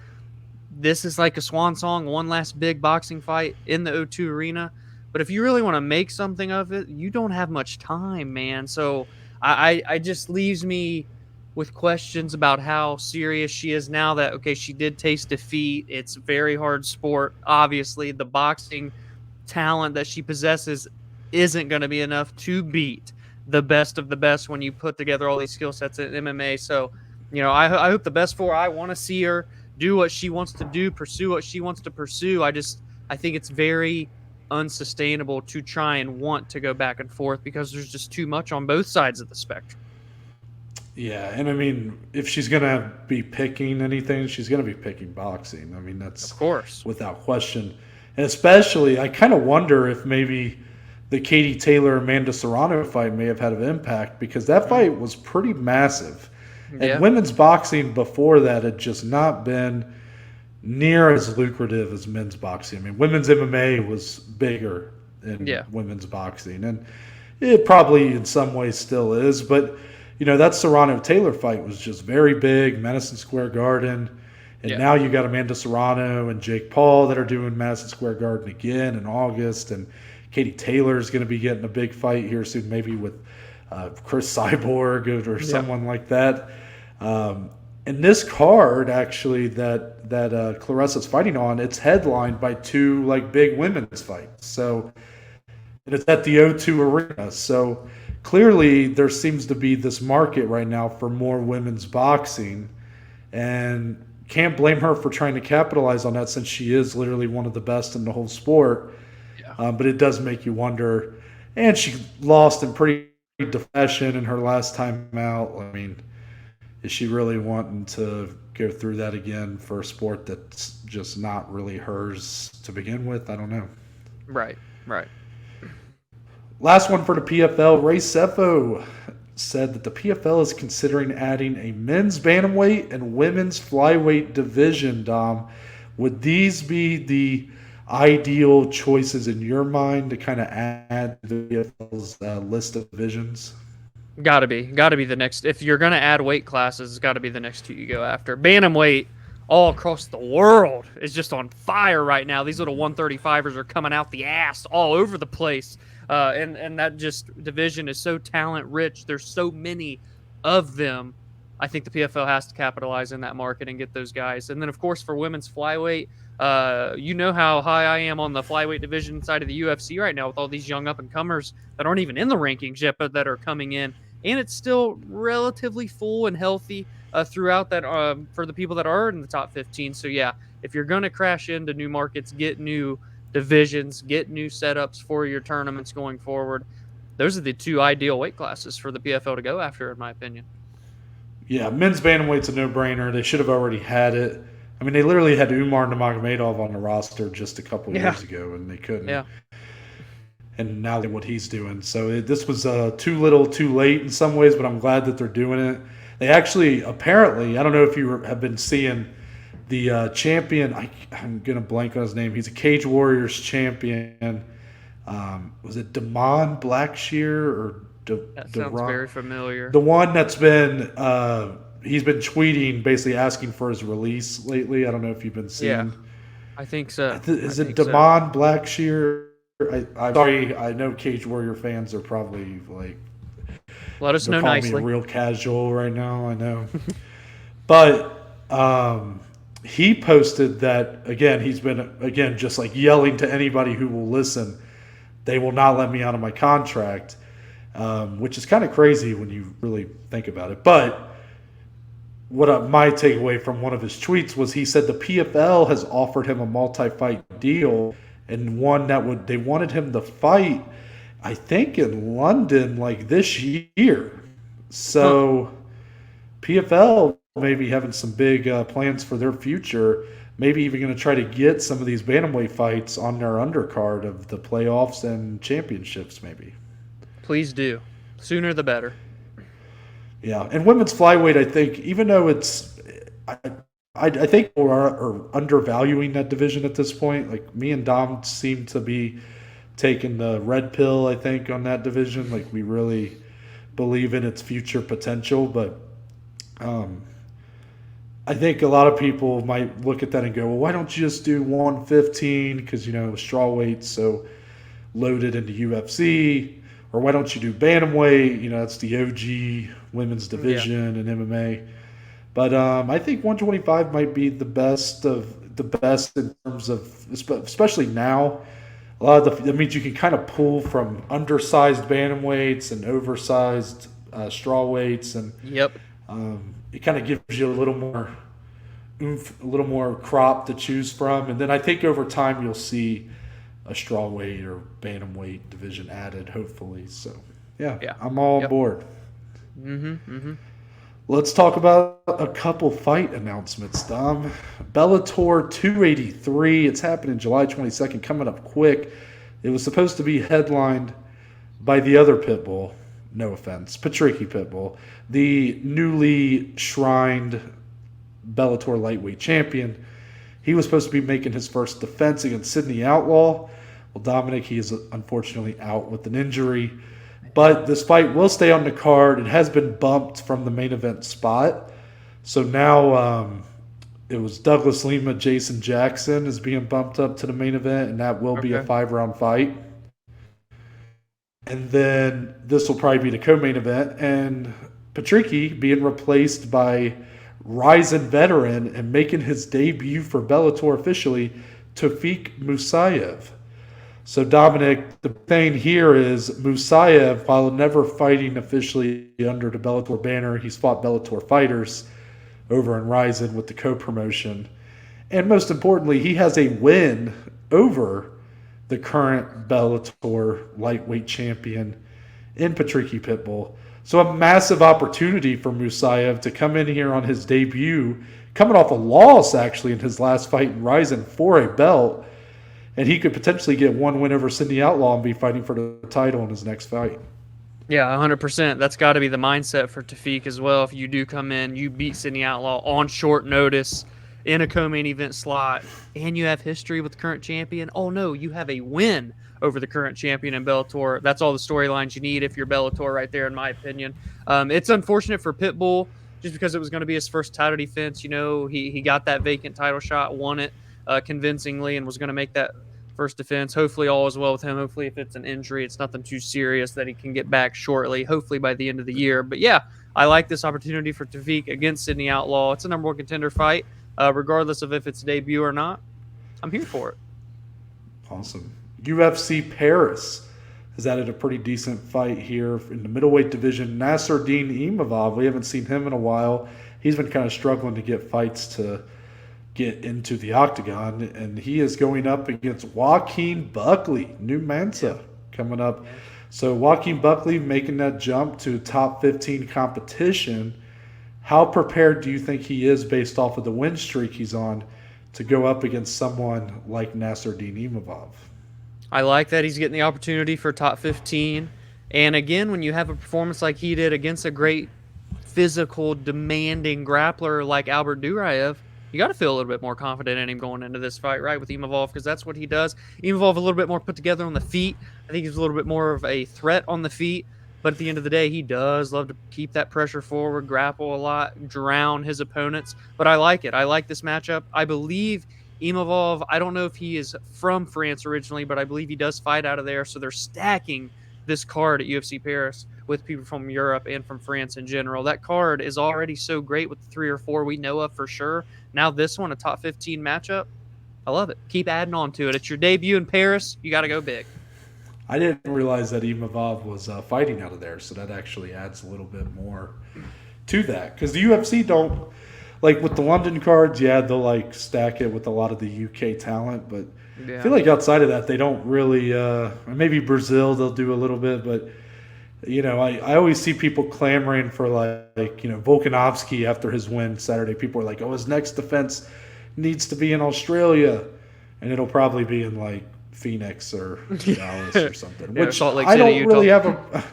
this is like a swan song, one last big boxing fight in the O2 Arena. But if you really want to make something of it, you don't have much time, man. So I just leaves me with questions about how serious she is now that, okay, she did taste defeat. It's a very hard sport. Obviously, the boxing talent that she possesses isn't going to be enough to beat the best of the best when you put together all these skill sets in MMA. So, I hope the best for her. I want to see her do what she wants to do, pursue what she wants to pursue. I think it's very unsustainable to try and want to go back and forth because there's just too much on both sides of the spectrum. Yeah, and I mean, if she's going to be picking anything, she's going to be picking boxing. I mean, that's of course without question. And especially, I kind of wonder if maybe the Katie Taylor-Amanda Serrano fight may have had an impact because that fight was pretty massive. And women's boxing before that had just not been near as lucrative as men's boxing. I mean, women's MMA was bigger in women's boxing. And it probably in some ways still is. But, that Serrano-Taylor fight was just very big, Madison Square Garden. And now you got Amanda Serrano and Jake Paul that are doing Madison Square Garden again in August, and Katie Taylor is going to be getting a big fight here soon, maybe with Chris Cyborg or someone like that. And this card, actually, that Claressa's fighting on, it's headlined by 2 like big women's fights. So, and it's at the O2 Arena. So clearly, there seems to be this market right now for more women's boxing, and can't blame her for trying to capitalize on that, since she is literally one of the best in the whole sport. Yeah. But it does make you wonder. And she lost in pretty fashion in her last time out. I mean, is she really wanting to go through that again for a sport that's just not really hers to begin with? I don't know. Right. Last one for the PFL. Ray Sefo said that the PFL is considering adding a men's bantamweight and women's flyweight division, Dom. Would these be the ideal choices in your mind to kind of add to the PFL's list of divisions? Gotta be the next. If you're gonna add weight classes, it's got to be the next 2 you go after. Bantamweight all across the world is just on fire right now. These little 135ers are coming out the ass all over the place. And that just division is so talent rich. There's so many of them. I think the PFL has to capitalize in that market and get those guys. And then, of course, for women's flyweight, you know how high I am on the flyweight division side of the UFC right now with all these young up-and-comers that aren't even in the rankings yet, but that are coming in. And it's still relatively full and healthy throughout that for the people that are in the top 15. So, yeah, if you're going to crash into new markets, get new divisions, get new setups for your tournaments going forward. Those are the 2 ideal weight classes for the PFL to go after, in my opinion. Yeah, men's bantamweight's a no-brainer. They should have already had it. I mean, they literally had Umar Nurmagomedov on the roster just a couple years ago, and they couldn't. Yeah. And now what he's doing. So this was too little, too late in some ways, but I'm glad that they're doing it. They actually, apparently, I don't know if you have been seeing the champion. I'm going to blank on his name. He's a Cage Warriors champion. Was it Damon Blackshear or that sounds very familiar. The one that's been he's been tweeting basically asking for his release lately. I don't know if you've been seeing. Yeah, I think so. Is it Damon Blackshear? I'm sorry. I know Cage Warrior fans are probably like, let us know nicely. Me real casual right now. I know, but he posted that again. He's been just like yelling to anybody who will listen. They will not let me out of my contract. Which is kind of crazy when you really think about it. But what my takeaway from one of his tweets was he said the PFL has offered him a multi-fight deal, and one that they wanted him to fight, I think, in London like this year. So PFL maybe having some big plans for their future, maybe even going to try to get some of these bantamweight fights on their undercard of the playoffs and championships maybe. Please do. Sooner the better. Yeah, and women's flyweight, I think, even though it's, I think people are undervaluing that division at this point. Like me and Dom seem to be taking the red pill, I think, on that division. Like we really believe in its future potential, but I think a lot of people might look at that and go, well, why don't you just do 115 because, strawweight's so loaded into UFC. Or why don't you do bantamweight? That's the OG women's division in MMA. But I think 125 might be the best of the best in terms of, especially now. A lot of that means you can kind of pull from undersized bantamweights and oversized strawweights, and it kind of gives you a little more oomph, a little more crop to choose from. And then I think over time you'll see a strawweight or bantamweight division added, hopefully. So, I'm all aboard. Let's talk about a couple fight announcements, Dom. Bellator 283. It's happening July 22nd, coming up quick. It was supposed to be headlined by the other Pitbull, no offense, Patricky Pitbull, the newly shrined Bellator lightweight champion. He was supposed to be making his first defense against Sidney Outlaw. Well, Dominic, he is unfortunately out with an injury. But this fight will stay on the card. It has been bumped from the main event spot. So now it was Douglas Lima, Jason Jackson is being bumped up to the main event, and that will be a 5-round fight. And then this will probably be the co-main event, and Patricky being replaced by Ryzen veteran and making his debut for Bellator officially, Tofiq Musayev. So Dominic, the thing here is Musayev, while never fighting officially under the Bellator banner, he's fought Bellator fighters over in Ryzen with the co-promotion. And most importantly, he has a win over the current Bellator lightweight champion in Patricky Pitbull. So a massive opportunity for Musayev to come in here on his debut, coming off a loss actually in his last fight in Ryzen for a belt, and he could potentially get one win over Sidney Outlaw and be fighting for the title in his next fight. Yeah, 100%. That's got to be the mindset for Tofiq as well. If you do come in, you beat Sidney Outlaw on short notice in a co-main event slot, and you have history with the current champion. Oh no, you have a win over the current champion in Bellator. That's all the storylines you need if you're Bellator right there, in my opinion. It's unfortunate for Pitbull just because it was going to be his first title defense. You know, he got that vacant title shot, won it convincingly, and was going to make that first defense. Hopefully all is well with him. Hopefully if it's an injury, it's nothing too serious, that he can get back shortly, hopefully by the end of the year. But yeah, I like this opportunity for Tofiq against Sidney Outlaw. It's a number one contender fight. Regardless of if it's debut or not, I'm here for it. Awesome. UFC Paris has added a pretty decent fight here in the middleweight division. Nasruddin Imavov, we haven't seen him in a while. He's been kind of struggling to get fights to get into the octagon, and he is going up against Joaquin Buckley, new Mansa coming up. So Joaquin Buckley making that jump to top 15 competition. How prepared do you think he is based off of the win streak he's on to go up against someone like Nasruddin Imavov? I like that he's getting the opportunity for top 15. And again, when you have a performance like he did against a great physical, demanding grappler like Albert Duraev, you got to feel a little bit more confident in him going into this fight, right, with Imavov, because that's what he does. Imavov a little bit more put together on the feet. I think he's a little bit more of a threat on the feet. But at the end of the day, he does love to keep that pressure forward, grapple a lot, drown his opponents. But I like it. I like this matchup. I believe Imavov, I don't know if he is from France originally, but I believe he does fight out of there. So they're stacking this card at UFC Paris with people from Europe and from France in general. That card is already so great with the 3 or 4 we know of for sure. Now this one, a top 15 matchup. I love it. Keep adding on to it. It's your debut in Paris. You got to go big. I didn't realize that Imavov was fighting out of there, so that actually adds a little bit more to that. Because the UFC don't, like with the London cards, yeah, they'll like stack it with a lot of the UK talent, but I feel like outside of that, they don't really, maybe Brazil, they'll do a little bit, but you know, I always see people clamoring for like, you know, Volkanovski after his win Saturday. People are like, oh, his next defense needs to be in Australia, and it'll probably be in like Phoenix or Dallas or something. Yeah, which Salt Lake I City, don't Utah. really have a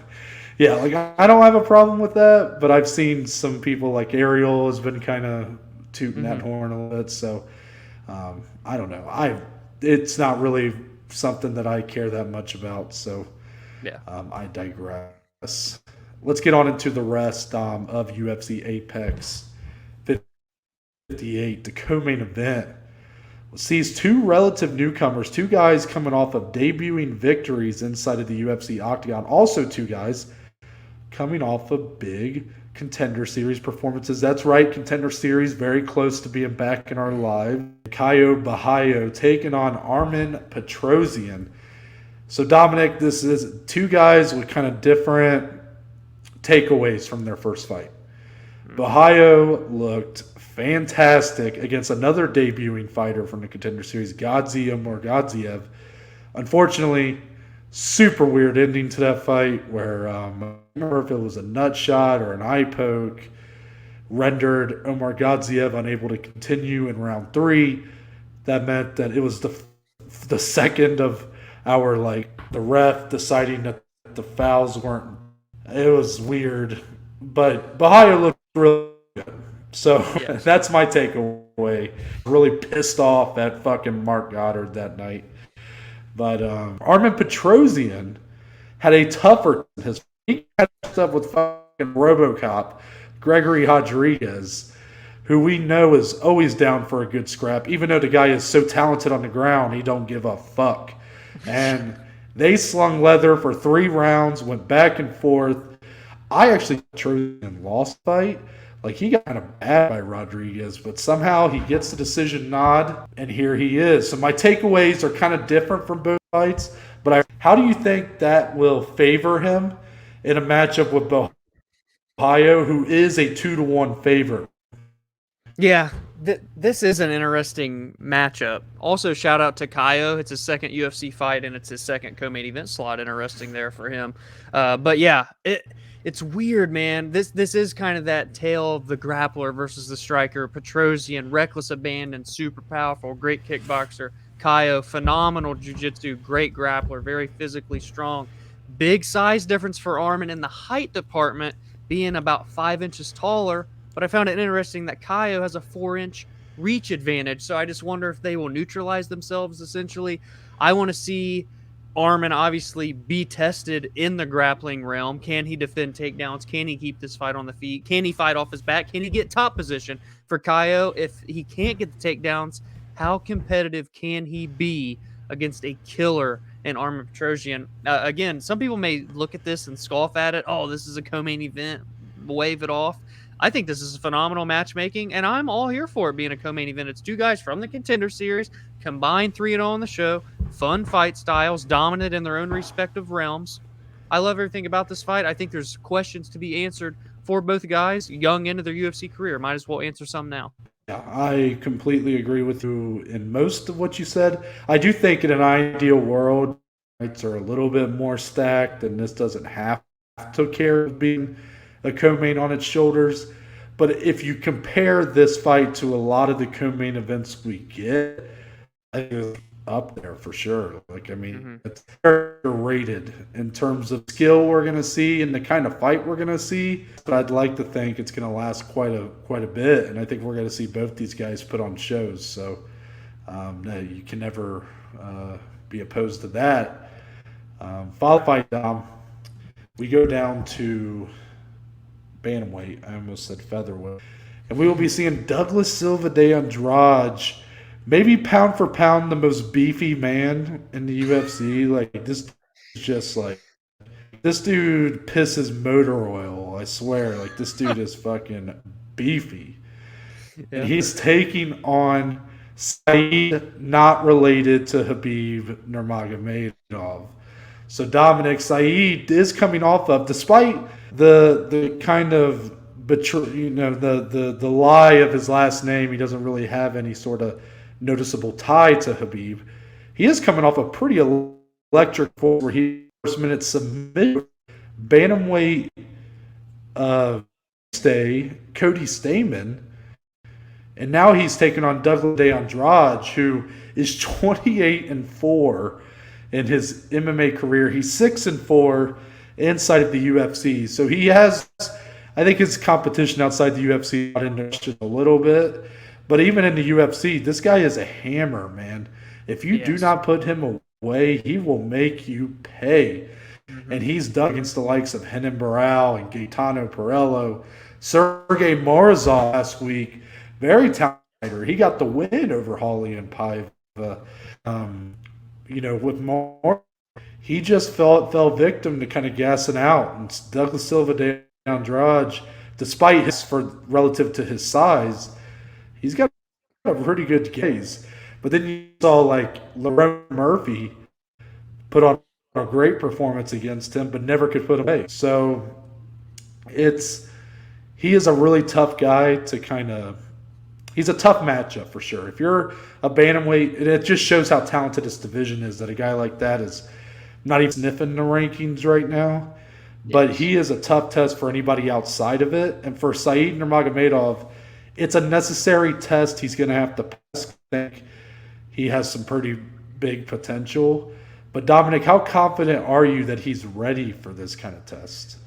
yeah, like I don't have a problem with that, but I've seen some people like Ariel has been kind of tooting that horn a little bit, so I don't know. It's not really something that I care that much about, so yeah. I digress. Let's get on into the rest of UFC Apex 58, the co-main event. Sees 2 relative newcomers, 2 guys coming off of debuting victories inside of the UFC octagon. Also 2 guys coming off of big Contender Series performances. That's right, Contender Series, very close to being back in our live. Caio Bahayo taking on Armen Petrosyan. So Dominic, this is 2 guys with kind of different takeaways from their first fight. Bahayo looked fantastic against another debuting fighter from the Contender Series, Musayev. Unfortunately, super weird ending to that fight where I don't remember if it was a nut shot or an eye poke, rendered Musayev unable to continue in round 3. That meant that it was the second of our, like, the ref deciding that the fouls weren't. It was weird, but Bahayo looked really good. So that's my takeaway. Really pissed off at fucking Mark Goddard that night. But Armen Petrosyan had a tougher. He got up with fucking RoboCop, Gregory Rodriguez, who we know is always down for a good scrap, even though the guy is so talented on the ground, he don't give a fuck. And they slung leather for 3 rounds, went back and forth. I actually Petrosian lost fight. Like, he got kind of bad by Rodriguez, but somehow he gets the decision nod, and here he is. So my takeaways are kind of different from both fights, but how do you think that will favor him in a matchup with Ohio, who is a 2-1 favorite? Yeah, this is an interesting matchup. Also, shout out to Kaio. It's his second UFC fight, and it's his second co-main event slot. Interesting there for him. But yeah, it's weird, man. This is kind of that tale of the grappler versus the striker. Petrosian, reckless abandon, super powerful, great kickboxer. Kaio, phenomenal jiu-jitsu, great grappler, very physically strong. Big size difference for Arman in the height department, being about 5 inches taller. But I found it interesting that Kaio has a 4-inch reach advantage. So I just wonder if they will neutralize themselves, essentially. I want to see Arman obviously be tested in the grappling realm. Can he defend takedowns? Can he keep this fight on the feet? Can he fight off his back? Can he get top position? For Kaio, if he can't get the takedowns, how competitive can he be against a killer in Arman Petrosian? Again, some people may look at this and scoff at it. Oh, this is a co-main event. Wave it off. I think this is phenomenal matchmaking, and I'm all here for it being a co-main event. It's 2 guys from the Contender Series, combined 3-0 on the show, fun fight styles, dominant in their own respective realms. I love everything about this fight. I think there's questions to be answered for both guys, young into their UFC career. Might as well answer some now. Yeah, I completely agree with you in most of what you said. I do think in an ideal world, fights are a little bit more stacked, and this doesn't have to care of being a co-main on its shoulders. But if you compare this fight to a lot of the co-main events we get, I think it's up there for sure. Like, I mean, it's rated in terms of skill we're going to see and the kind of fight we're going to see. But I'd like to think it's going to last quite a bit, and I think we're going to see both these guys put on shows. So no, you can never be opposed to that. Follow fight, we go down to bantamweight. I almost said featherweight. And we will be seeing Douglas Silva de Andrade, maybe pound for pound the most beefy man in the UFC. Like, this is just like, this dude pisses motor oil, I swear. Like, this dude is fucking beefy. Yeah. And he's taking on Saeed, not related to Khabib Nurmagomedov. So Dominic, Saeed is coming off of, despite the kind of the lie of his last name, he doesn't really have any sort of noticeable tie to Khabib. He is coming off a pretty electric fight where he first minute submitted bantamweight Cody Stamann, and now he's taking on Douglas de Andrade, who is 28-4 in his MMA career. He's 6-4 inside of the UFC. So he has, I think his competition outside the UFC got in just a little bit. But even in the UFC, this guy is a hammer, man. If you do not put him away, he will make you pay. And he's done against the likes of Renan Barão and Gaetano Perello. Sergey Morozov last week, very talented. He got the win over Hawley and Paiva. With more, he just fell victim to kind of gassing out. And Douglas Silva de Andrade, despite relative to his size, he's got a pretty good case. But then you saw like Lerone Murphy put on a great performance against him, but never could put him away. So he is a really tough guy to kind of. He's a tough matchup for sure. If you're a bantamweight, it just shows how talented this division is, that a guy like that is not even sniffing the rankings right now. But he is a tough test for anybody outside of it. And for Saeed Nurmagomedov, it's a necessary test he's going to have to pass. I think he has some pretty big potential. But Dominic, how confident are you that he's ready for this kind of test?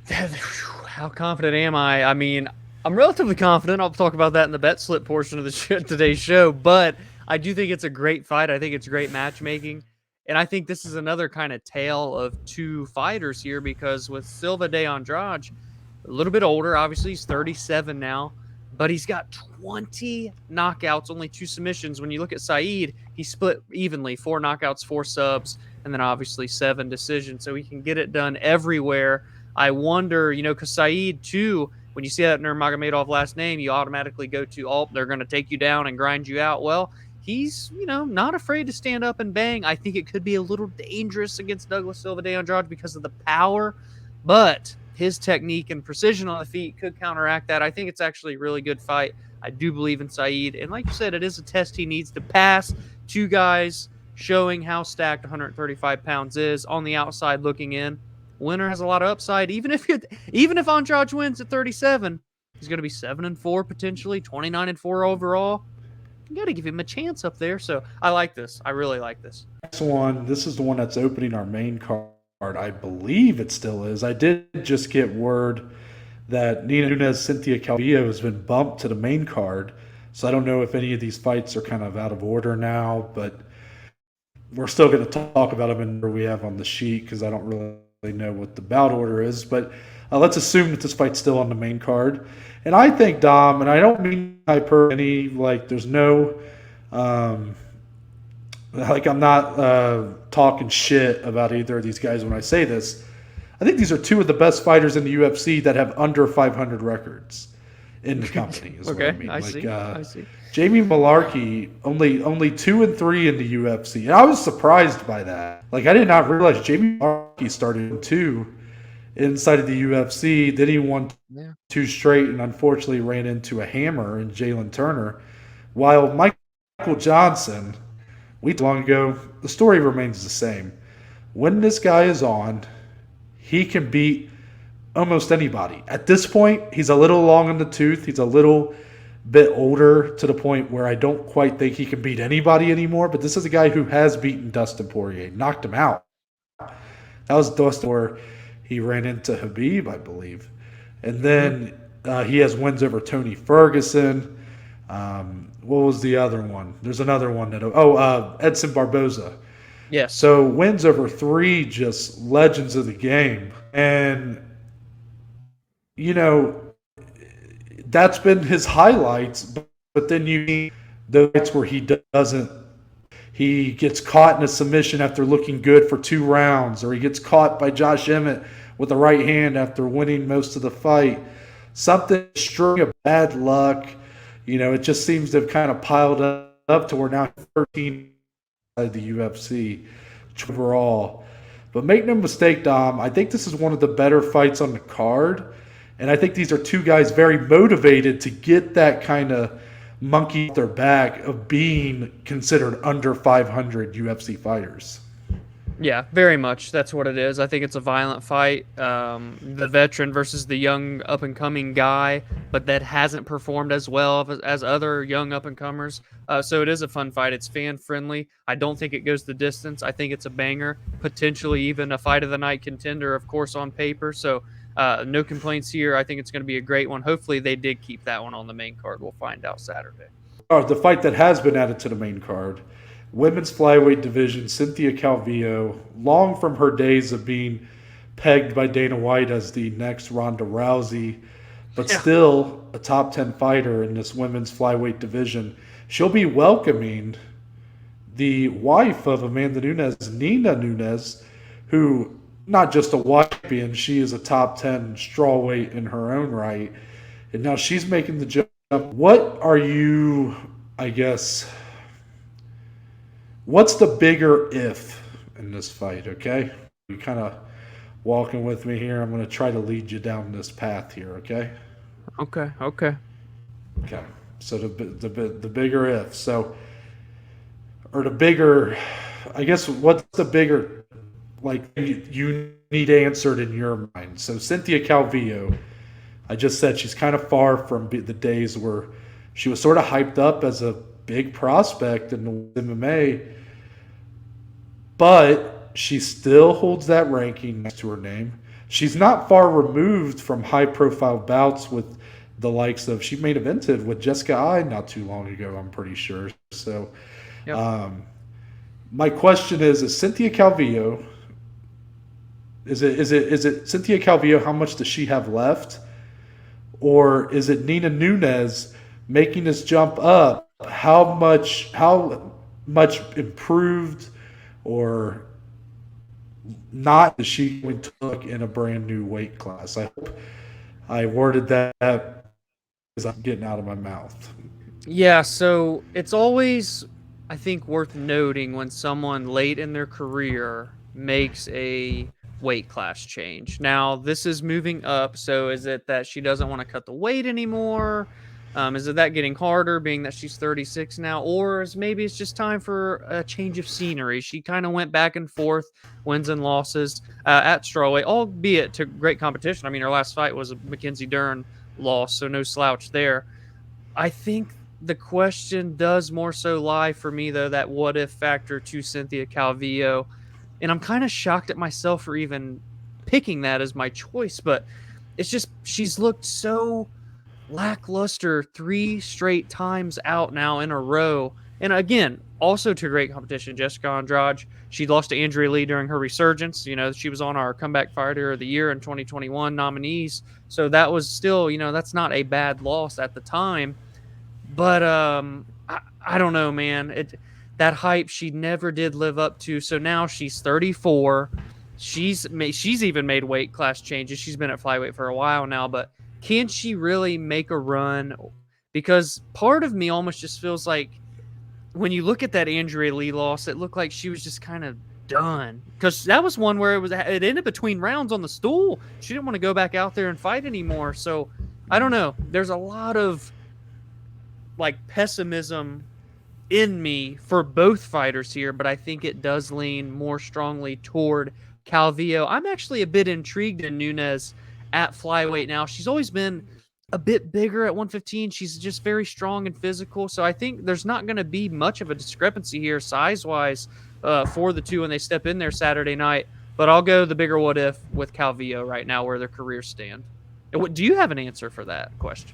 How confident am I? I mean, I'm relatively confident. I'll talk about that in the bet slip portion of today's show. But I do think it's a great fight. I think it's great matchmaking. And I think this is another kind of tale of 2 fighters here, because with Silva de Andrade, a little bit older, obviously he's 37 now, but he's got 20 knockouts, only 2 submissions. When you look at Saeed, he split evenly, 4 knockouts, 4 subs, and then obviously 7 decisions. So he can get it done everywhere. I wonder, because Saeed too, when you see that Nurmagomedov last name, you automatically go to, oh, they're going to take you down and grind you out. Well, he's, not afraid to stand up and bang. I think it could be a little dangerous against Douglas Silva de Andrade because of the power, but his technique and precision on the feet could counteract that. I think it's actually a really good fight. I do believe in Saeed. And like you said, it is a test he needs to pass. 2 guys showing how stacked 135 pounds is on the outside looking in. Winner has a lot of upside. Even if Andrade wins at 37, he's going to be 7-4 potentially, 29-4 overall. You got to give him a chance up there. So I like this. I really like this. Next one. This is the one that's opening our main card. I believe it still is. I did just get word that Nina Nunes Cynthia Calvillo has been bumped to the main card. So I don't know if any of these fights are kind of out of order now, but we're still going to talk about them in where we have on the sheet because I don't really know what the bout order is. But let's assume that this fight's still on the main card. And I think, Dom, and I don't mean there's no I'm not talking shit about either of these guys when I say this. I think these are 2 of the best fighters in the UFC that have under 500 records in the company. Is Okay, what I mean. I see. Jamie Malarkey, only 2-3 in the UFC. And I was surprised by that. I did not realize Jamie Malarkey started in 2 inside of the UFC. Then he won 2 straight and unfortunately ran into a hammer in Jalen Turner. While Michael Johnson, long ago, the story remains the same. When this guy is on, he can beat almost anybody. At this point, he's a little long in the tooth. He's a little bit older to the point where I don't quite think he can beat anybody anymore. But this is a guy who has beaten Dustin Poirier, knocked him out. That was Dustin where he ran into Khabib, I believe. And then he has wins over Tony Ferguson. What was the other one? There's another one Edson Barboza. Yes. So wins over 3 just legends of the game. And, that's been his highlights. But then you see the fights where he gets caught in a submission after looking good for 2 rounds, or he gets caught by Josh Emmett with the right hand after winning most of the fight. Something string of bad luck. It just seems to have kind of piled up to where now 13 at the UFC overall. But make no mistake, Dom, I think this is one of the better fights on the card. And I think these are 2 guys very motivated to get that kind of monkey off their back of being considered under 500 UFC fighters. Yeah, very much. That's what it is. I think it's a violent fight. The veteran versus the young up-and-coming guy, but that hasn't performed as well as other young up-and-comers. So it is a fun fight. It's fan-friendly. I don't think it goes the distance. I think it's a banger, potentially even a fight-of-the-night contender, of course, on paper. So no complaints here. I think it's going to be a great one. Hopefully they did keep that one on the main card. We'll find out Saturday. The fight that has been added to the main card, women's flyweight division, Cynthia Calvillo, long from her days of being pegged by Dana White as the next Ronda Rousey, but still a top 10 fighter in this women's flyweight division. She'll be welcoming the wife of Amanda Nunes, Nina Nunes, who not just a champion, she is a top 10 strawweight in her own right. And now she's making the jump. What are you, what's the bigger if in this fight, okay? You're kind of walking with me here. I'm going to try to lead you down this path here, okay? Okay. Okay. So the bigger if. So, or the bigger, what's the bigger, you need answered in your mind? So Cynthia Calvillo, I just said she's kind of far from the days where she was sort of hyped up as a big prospect in the MMA, but she still holds that ranking next to her name. She's not far removed from high-profile bouts with the likes of, she main evented with Jessica Ai not too long ago, I'm pretty sure. So my question is Cynthia Calvillo, is it Cynthia Calvillo, how much does she have left? or is it Nina Nunes making this jump up? How much improved or not is she going to look in a brand new weight class? I hope I worded that because I'm getting out of my mouth. Yeah, so it's always, I think, worth noting when someone late in their career makes a weight class change. Now, this is moving up, so is it that she doesn't want to cut the weight anymore? Is it that getting harder, being that she's 36 now? Or maybe it's just time for a change of scenery? She kind of went back and forth, wins and losses at strawweight, albeit to great competition. I mean, her last fight was a Mackenzie Dern loss, so no slouch there. I think the question does more so lie for me, though, that what if factor to Cynthia Calvillo. And I'm kind of shocked at myself for even picking that as my choice, but it's just she's looked so lackluster 3 straight times out now in a row. And again, also to great competition, Jessica Andrade. She lost to Andrea Lee during her resurgence. You know, she was on our Comeback Fighter of the Year in 2021 nominees. So that was still, you know, that's not a bad loss at the time. But I don't know, man. That hype she never did live up to. So now she's 34. She's even made weight class changes. She's been at flyweight for a while now, but can she really make a run? Because part of me almost just feels like when you look at that Andrea Lee loss, it looked like she was just kind of done. Because that was one where it ended between rounds on the stool. She didn't want to go back out there and fight anymore. So I don't know. There's a lot of pessimism in me for both fighters here, but I think it does lean more strongly toward Calvillo. I'm actually a bit intrigued in Nunes at flyweight now. She's always been a bit bigger at 115. She's just very strong and physical. So I think there's not going to be much of a discrepancy here size-wise for the two when they step in there Saturday night. But I'll go the bigger what if with Calvillo right now where their careers stand. Do you have an answer for that question?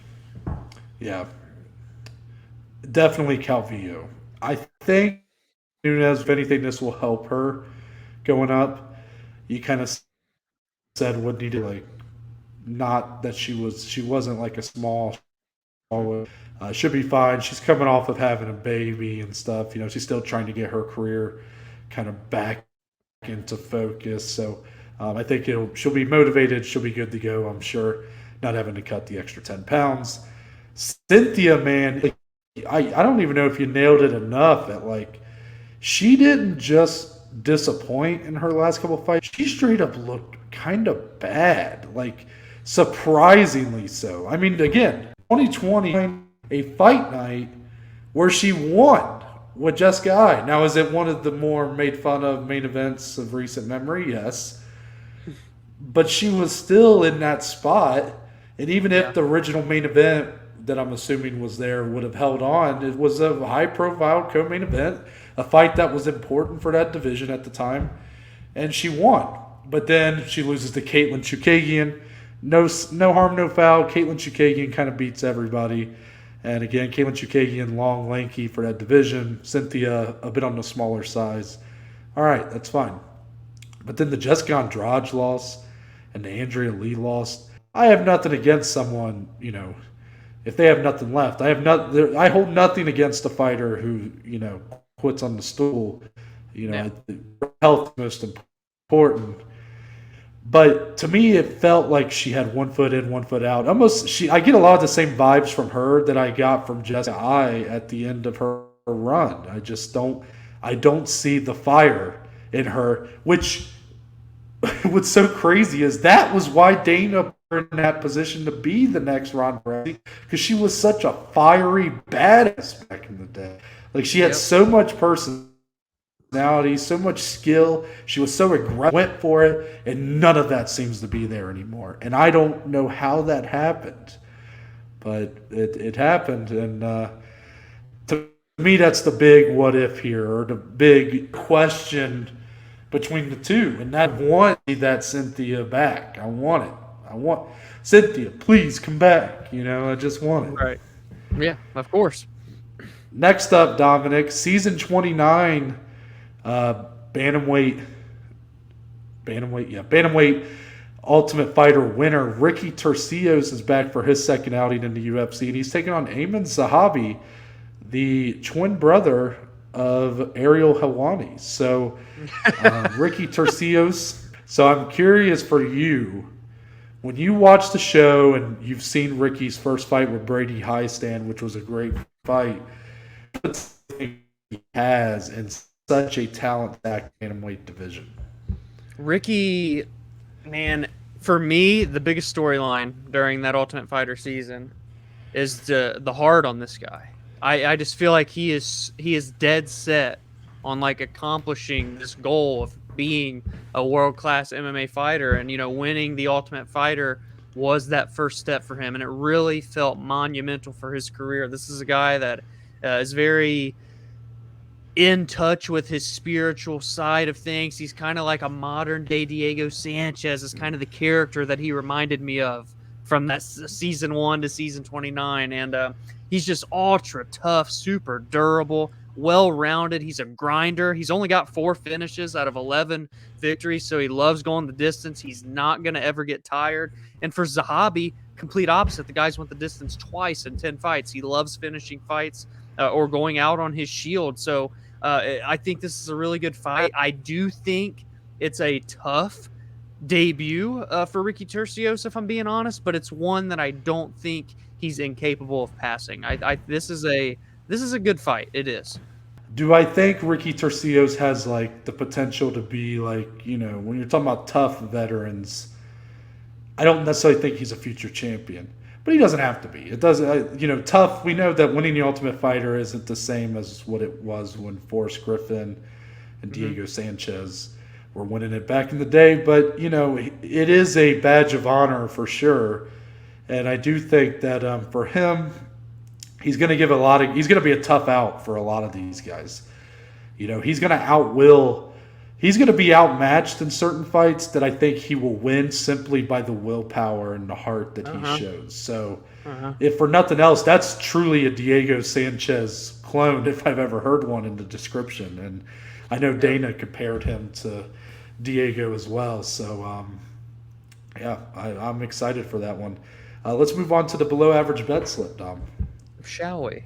Yeah. Definitely Calvillo. I think Nunes, if anything, this will help her going up. You kind of said what needed, not that she wasn't like a small, should be fine. She's coming off of having a baby and stuff. You know, she's still trying to get her career kind of back into focus. So I think she'll be motivated. She'll be good to go, I'm sure, not having to cut the extra 10 pounds. Cynthia, man, I don't even know if you nailed it enough that she didn't just disappoint in her last couple of fights. She straight up looked kind of bad, surprisingly so. I mean, again, 2020, a fight night where she won with Jessica Ai. Now, is it one of the more made fun of main events of recent memory? Yes. But she was still in that spot. And even if the original main event that I'm assuming was there would have held on, it was a high-profile co-main event, a fight that was important for that division at the time, and she won. But then she loses to Caitlin Chukagian. No harm, no foul. Caitlin Chukagian kind of beats everybody. And again, Caitlin Chukagian, long, lanky for that division. Cynthia, a bit on the smaller size. All right, that's fine. But then the Jessica Andrade loss and the Andrea Lee loss, I have nothing against someone, if they have nothing left. I hold nothing against a fighter who, quits on the stool. Health is most important. But to me, it felt like she had 1 foot in, 1 foot out. I get a lot of the same vibes from her that I got from Jessica Ai at the end of her run. I don't see the fire in her, which what's so crazy is that was why Dana put her in that position to be the next Ronda Rousey, because she was such a fiery badass back in the day. She had so much personality, so much skill. She was so aggressive, went for it, and none of that seems to be there anymore. And I don't know how that happened, but it happened. And to me, that's the big what if here, or the big question between the two. And I want that Cynthia back. I want it. I want Cynthia, please come back. I just want it. Right. Yeah, of course. Next up, Dominic, season 29, bantamweight Ultimate Fighter winner Ricky Turcios is back for his second outing in the UFC, and he's taking on Ayman Zahabi, the twin brother of Ariel Helwani. So, Ricky Turcios. So I'm curious for you, when you watch the show and you've seen Ricky's first fight with Brady Highstand, which was a great fight, he has in such a talent-packed bantamweight division. Ricky, man, for me, the biggest storyline during that Ultimate Fighter season is the heart on this guy. I just feel like he is dead set on like accomplishing this goal of being a world-class MMA fighter, and winning the Ultimate Fighter was that first step for him, and it really felt monumental for his career. This is a guy that is very in touch with his spiritual side of things. He's kind of like a modern day Diego Sanchez, is kind of the character that he reminded me of from that season 1 to season 29. And he's just ultra tough, super durable, well-rounded. He's a grinder. He's only got 4 finishes out of 11 victories, so he loves going the distance. He's not going to ever get tired. And for Zahabi, complete opposite. The guy's went the distance twice in 10 fights. He loves finishing fights or going out on his shield. So I think this is a really good fight. I do think it's a tough debut for Ricky Turcios, if I'm being honest, but it's one that I don't think he's incapable of passing. This is a good fight. It is. Do I think Ricky Turcios has like the potential to be like, when you're talking about tough veterans, I don't necessarily think he's a future champion, but he doesn't have to be. It doesn't, tough. We know that winning the Ultimate Fighter isn't the same as what it was when Forrest Griffin and Diego Sanchez were winning it back in the day. But, it is a badge of honor for sure. And I do think that for him, he's going to he's going to be a tough out for a lot of these guys. He's going to he's going to be outmatched in certain fights that I think he will win simply by the willpower and the heart that he shows. So if for nothing else, that's truly a Diego Sanchez clone, if I've ever heard one in the description. And I know Dana compared him to Diego as well. So, I'm excited for that one. Let's move on to the below average bet slip, Dom. Shall we?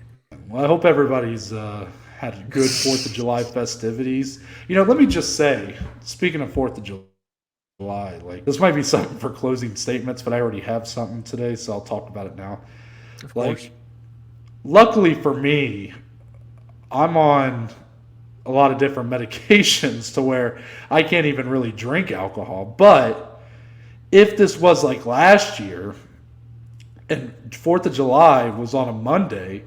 Well, I hope everybody's had a good 4th of July festivities. Let me just say, speaking of 4th of July, like this might be something for closing statements, but I already have something today, so I'll talk about it now. Of course. Luckily for me, I'm on a lot of different medications to where I can't even really drink alcohol. But if this was like last year, and 4th of July was on a Monday,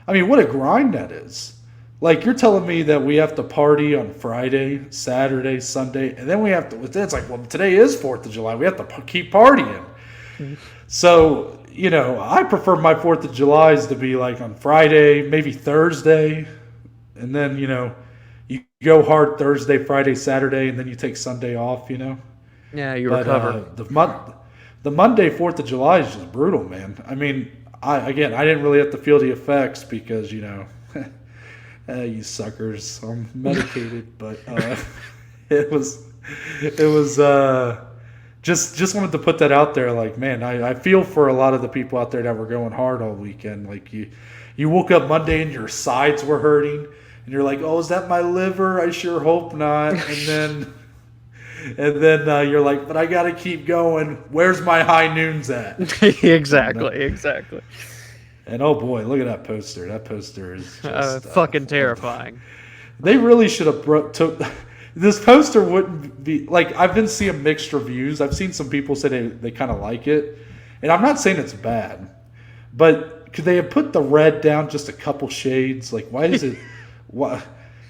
I mean, what a grind that is. Like, you're telling me that we have to party on Friday, Saturday, Sunday, and then we have to, it's like, well, today is 4th of July. We have to keep partying. So, I prefer my 4th of Julys to be like on Friday, maybe Thursday, and then, you go hard Thursday, Friday, Saturday, and then you take Sunday off, Yeah, you recover. The Monday, 4th of July is just brutal, man. I mean, I didn't really have to feel the effects because, you suckers, I'm medicated, but it was just wanted to put that out there. Like, man, I feel for a lot of the people out there that were going hard all weekend. Like, you woke up Monday and your sides were hurting, and you're like, oh, is that my liver? I sure hope not. And then you're like, but I got to keep going. Where's my high noons at? Exactly. And oh boy, look at that poster. That poster is just fucking terrifying. They really should have took this poster. Wouldn't be like, I've been seeing mixed reviews. I've seen some people say they kind of like it, and I'm not saying it's bad, but could they have put the red down just a couple shades? Like, why is it? Why?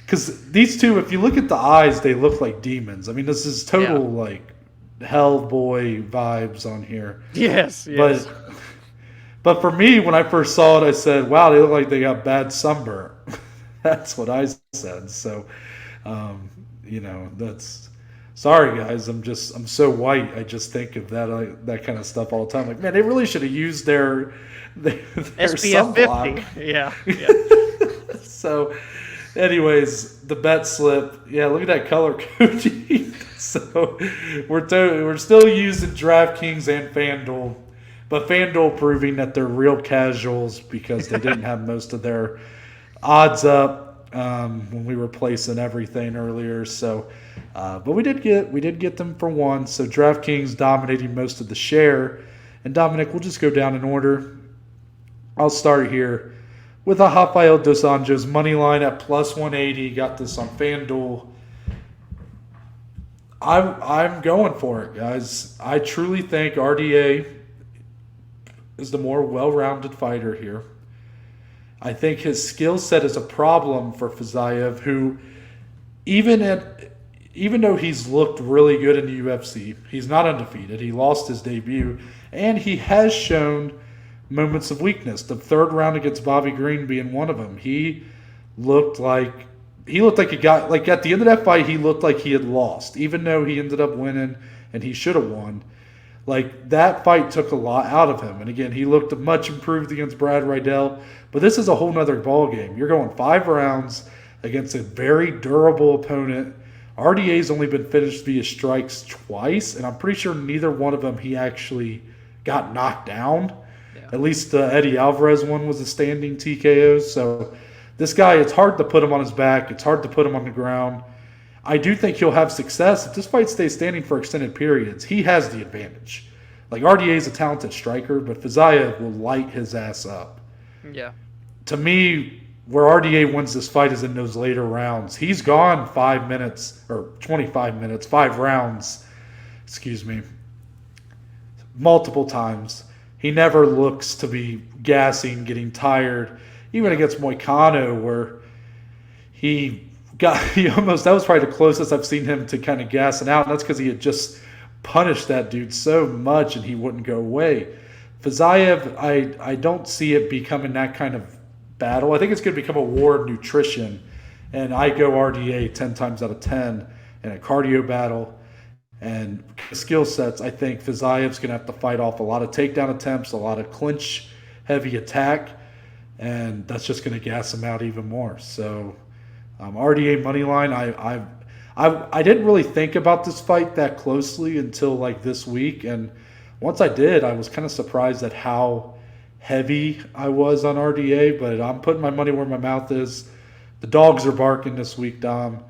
Because these two, if you look at the eyes, they look like demons. I mean, this is total like Hellboy vibes on here. Yes. But for me, when I first saw it, I said, wow, they look like they got bad sunburn. That's what I said. So, that's sorry, guys. I'm so white. I just think of that kind of stuff all the time. Like, man, they really should have used their SPF sunblock. 50. Yeah. So, anyways, the bet slip. Yeah, look at that color coding. So we're still using DraftKings and FanDuel, but FanDuel proving that they're real casuals because they didn't have most of their odds up when we were placing everything earlier. So, but we did get them for one. So DraftKings dominating most of the share. And Dominic, we'll just go down in order. I'll start here with a Rafael Dos Anjos money line at plus 180. Got this on FanDuel. I'm going for it, guys. I truly think RDA is the more well-rounded fighter here. I think his skill set is a problem for Fiziev, who even though he's looked really good in the UFC, he's not undefeated. He lost his debut, and he has shown moments of weakness. The third round against Bobby Green being one of them. He looked like he got, like, at the end of that fight, he looked like he had lost, even though he ended up winning and he should have won. Like, that fight took a lot out of him. And again, he looked much improved against Brad Riddell. But this is a whole nother ballgame. You're going 5 rounds against a very durable opponent. RDA's only been finished via strikes twice, and I'm pretty sure neither one of them he actually got knocked down. Yeah. At least the Eddie Alvarez one was a standing TKO. So this guy, it's hard to put him on his back. It's hard to put him on the ground. I do think he'll have success. If this fight stays standing for extended periods, he has the advantage. Like, RDA is a talented striker, but Fiziev will light his ass up. Yeah. To me, where RDA wins this fight is in those later rounds. He's gone 5 minutes, or 25 minutes, 5 rounds, multiple times. He never looks to be gassing, getting tired. Even against Moicano, where that was probably the closest I've seen him to kind of gassing out. And that's because he had just punished that dude so much and he wouldn't go away. Fiziev, I don't see it becoming that kind of battle. I think it's going to become a war of nutrition. And I go RDA 10 times out of 10 in a cardio battle. And skill sets, I think Fiziev's going to have to fight off a lot of takedown attempts, a lot of clinch-heavy attack. And that's just going to gas him out even more. So RDA money line, I didn't really think about this fight that closely until like this week. And once I did, I was kind of surprised at how heavy I was on RDA. But I'm putting my money where my mouth is. The dogs are barking this week, Dom.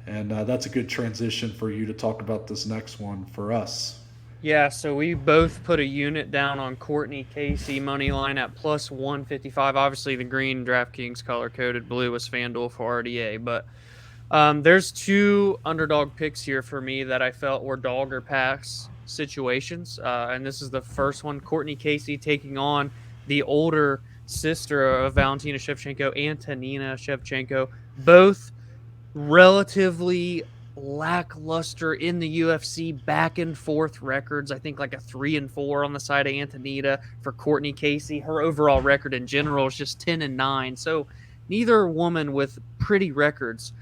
And that's a good transition for you to talk about this next one for us. Yeah, so we both put a unit down on Courtney Casey money line at plus 155. Obviously, the green DraftKings color-coded, blue was FanDuel for RDA. But there's 2 underdog picks here for me that I felt were dog or pass situations. And this is the first one, Courtney Casey taking on the older sister of Valentina Shevchenko, Antonina Shevchenko. Both relatively lackluster in the UFC, back and forth records. I think like a 3-4 on the side of Antonina for Courtney Casey. Her overall record in general is just 10-9. So neither woman with pretty records.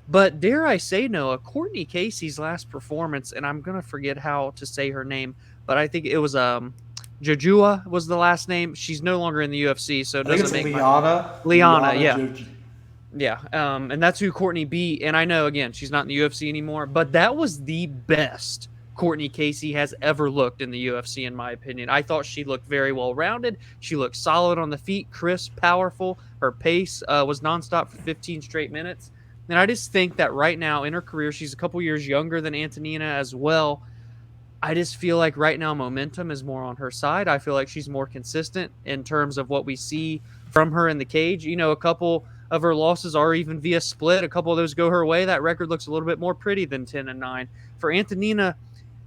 But dare I say, Noah, Courtney Casey's last performance, and I'm gonna forget how to say her name, but I think it was Jojua was the last name. She's no longer in the UFC, so it doesn't make Liana, yeah. Yeah, and that's who Courtney beat. And I know, again, she's not in the UFC anymore, but that was the best Courtney Casey has ever looked in the UFC, in my opinion. I thought she looked very well-rounded. She looked solid on the feet, crisp, powerful. Her pace was nonstop for 15 straight minutes. And I just think that right now in her career, she's a couple years younger than Antonina as well. I just feel like right now momentum is more on her side. I feel like she's more consistent in terms of what we see from her in the cage. You know, a couple of her losses are even via split. A couple of those go her way. That record looks a little bit more pretty than 10-9. For Antonina,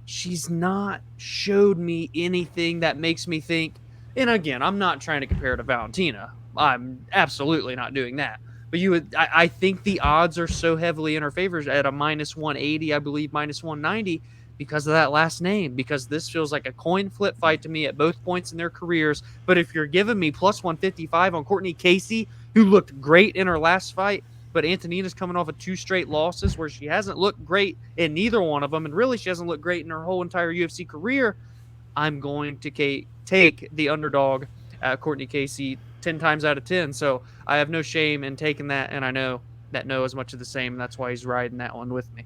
she's not showed me anything that makes me think, and again, I'm not trying to compare to Valentina. I'm absolutely not doing that. But I think the odds are so heavily in her favor at a minus 180, I believe, minus 190, because of that last name, because this feels like a coin flip fight to me at both points in their careers. But if you're giving me plus 155 on Courtney Casey, who looked great in her last fight, but Antonina's coming off of 2 straight losses where she hasn't looked great in neither one of them, and really she hasn't looked great in her whole entire UFC career, I'm going to take the underdog, Courtney Casey, 10 times out of 10. So I have no shame in taking that, and I know that know as much of the same, and that's why he's riding that one with me.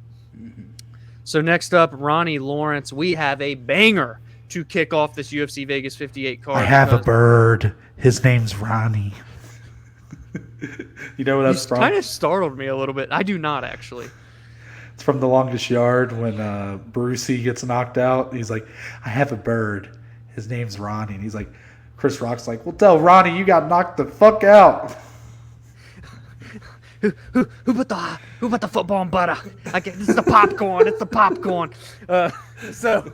So next up, Ronnie Lawrence. We have a banger to kick off this UFC Vegas 58 card. I have a bird. His name's Ronnie. You know what that's from? Kind of startled me a little bit. I do not, actually. It's from The Longest Yard when Brucey gets knocked out. He's like, I have a bird. His name's Ronnie. And he's like, Chris Rock's like, well, tell Ronnie you got knocked the fuck out. Who put the football and butter? It's the popcorn. It's the popcorn. So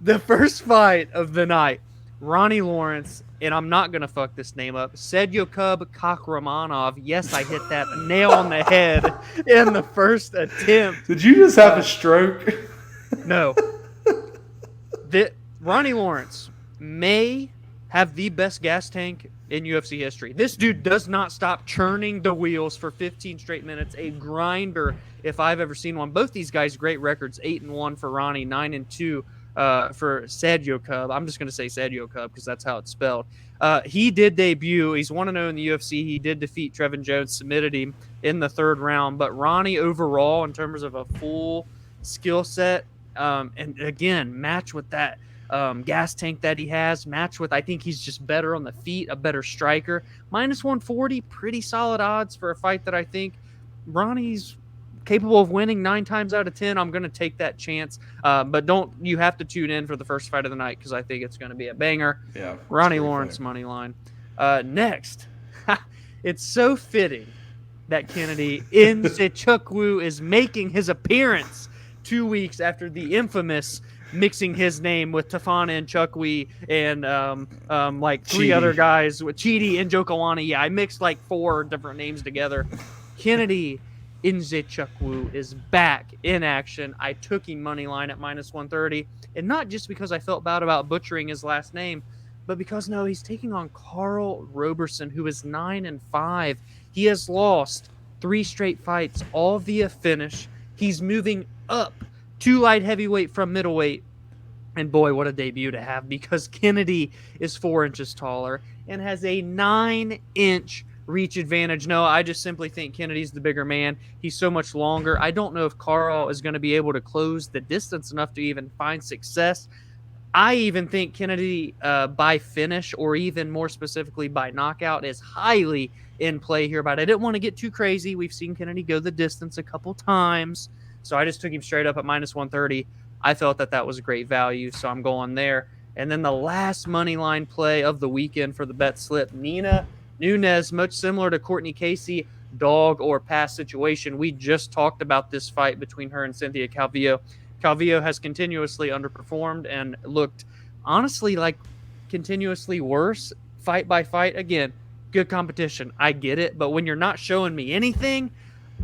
the first fight of the night, Ronnie Lawrence, and I'm not going to fuck this name up, Sedyokub Kakhramonov. Yes, I hit that nail on the head in the first attempt. Did you just have a stroke? No. Ronnie Lawrence may have the best gas tank in UFC history. This dude does not stop churning the wheels for 15 straight minutes. A grinder, if I've ever seen one. Both these guys, great records. 8-1 for Ronnie, 9-2 for Sedyokub. I'm just going to say Sedyokub because that's how it's spelled. He did debut. He's 1-0 in the UFC. He did defeat Trevin Jones, submitted him in the third round. But Ronnie overall, in terms of a full skill set, and again, match with that gas tank that he has, match with, I think he's just better on the feet, a better striker. -140, pretty solid odds for a fight that I think Ronnie's capable of winning 9 times out of 10. I'm going to take that chance. But you have to tune in for the first fight of the night because I think it's going to be a banger. Yeah. Ronnie Lawrence money line. Next, it's so fitting that Kennedy Nzechukwu is making his appearance 2 weeks after the infamous mixing his name with Tafana and Chukwi and like 3 other guys with Chidi and Jokawani. Yeah, I mixed like 4 different names together. Kennedy Nzechukwu is back in action. I took him money line at -130, and not just because I felt bad about butchering his last name, but because he's taking on Carl Roberson, who is 9-5. He has lost 3 straight fights, all via finish. He's moving up 2 light heavyweight from middleweight. And boy, what a debut to have, because Kennedy is 4 inches taller and has a 9-inch reach advantage. No, I just simply think Kennedy's the bigger man. He's so much longer. I don't know if Carl is going to be able to close the distance enough to even find success. I even think Kennedy by finish, or even more specifically by knockout, is highly in play here. But I didn't want to get too crazy. We've seen Kennedy go the distance a couple times. So I just took him straight up at -130. I felt that was a great value, so I'm going there. And then the last money line play of the weekend for the bet slip, Nina Nunes, much similar to Courtney Casey, dog or pass situation. We just talked about this fight between her and Cynthia Calvillo. Calvillo has continuously underperformed and looked, honestly, like continuously worse fight by fight. Again, good competition. I get it. But when you're not showing me anything,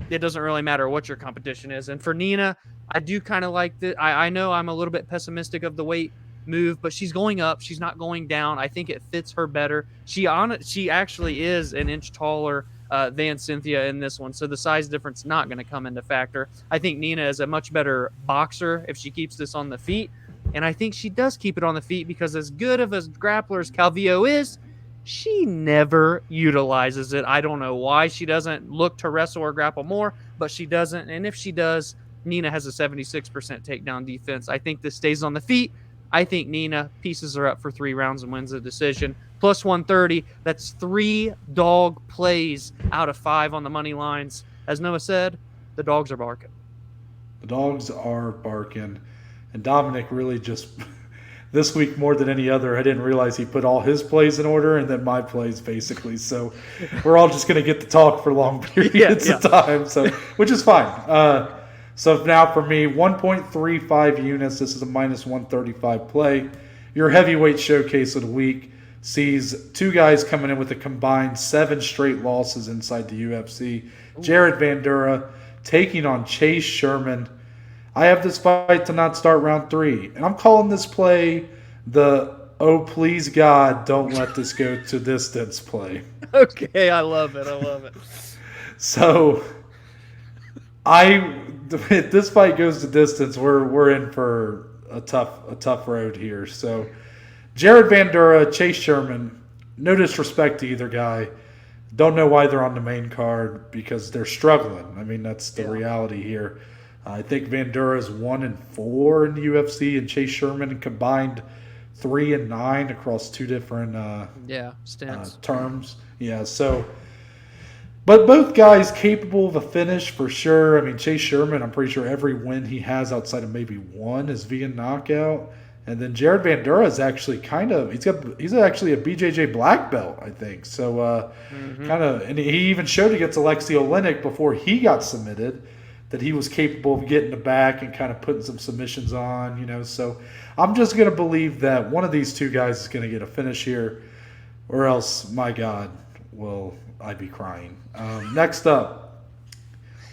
it doesn't really matter what your competition is. And for Nina, I do kind of like that. I know I'm a little bit pessimistic of the weight move, but she's going up. She's not going down. I think it fits her better. She actually is an inch taller than Cynthia in this one, so the size difference not going to come into factor. I think Nina is a much better boxer if she keeps this on the feet, and I think she does keep it on the feet because as good of a grappler as Calvillo is, she never utilizes it. I don't know why she doesn't look to wrestle or grapple more, but she doesn't. And if she does, Nina has a 76% takedown defense. I think this stays on the feet. I think Nina pieces her up for 3 rounds and wins the decision. +130. That's 3 dog plays out of 5 on the money lines. As Noah said, the dogs are barking. The dogs are barking. And Dominic really just... This week, more than any other, I didn't realize he put all his plays in order and then my plays, basically. So we're all just going to get to talk for long periods of time, so which is fine. So now for me, 1.35 units. This is a -135 play. Your heavyweight showcase of the week sees 2 guys coming in with a combined 7 straight losses inside the UFC. Jared Vandura taking on Chase Sherman. I have this fight to not start round 3, and I'm calling this play the "Oh please God, don't let this go to distance" play. Okay, I love it. So, if this fight goes to distance, we're in for a tough road here. So, Jared Vandura, Chase Sherman. No disrespect to either guy. Don't know why they're on the main card because they're struggling. I mean, that's the reality here. I think Vandura's 1-4 in the UFC, and Chase Sherman combined 3-9 across two different stints. terms. Yeah, so. But both guys capable of a finish for sure. I mean, Chase Sherman, I'm pretty sure every win he has outside of maybe one is via knockout. And then Jared Vandura is actually he's actually a BJJ black belt, I think. So and he even showed against Alexei Oleinik before he got submitted that he was capable of getting the back and kind of putting some submissions on, So I'm just going to believe that one of these two guys is going to get a finish here, or else, my God, will I be crying. Next up,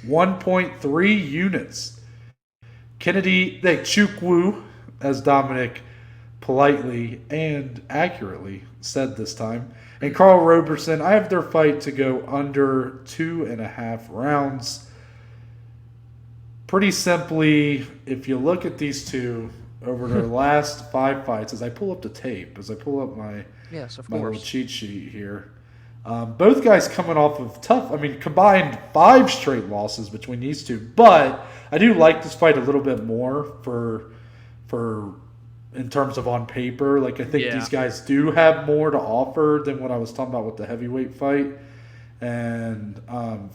1.3 units. Kennedy Chukwu, as Dominic politely and accurately said this time, and Carl Roberson, I have their fight to go under 2.5 rounds. Pretty simply, if you look at these two over their last 5 fights, as I pull up the tape, as I pull up my little cheat sheet here, both guys coming off of combined 5 straight losses between these two. But I do like this fight a little bit more for in terms of on paper. Like, I think these guys do have more to offer than what I was talking about with the heavyweight fight. And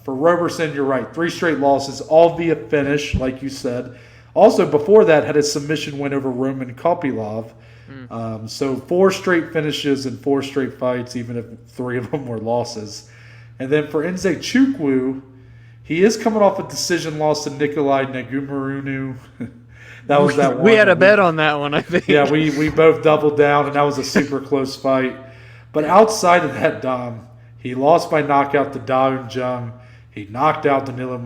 for Roberson, you're right. 3 straight losses, all via finish, like you said. Also, before that, had a submission win over Roman Kopylov. So 4 straight finishes and 4 straight fights, even if 3 of them were losses. And then for Nze Chukwu, he is coming off a decision loss to Nikolai Negumarunu. That was that one. We had a bet on that one, I think. Yeah, we both doubled down, and that was a super close fight. But outside of that, Dom, he lost by knockout to Da Jung. He knocked out Danilo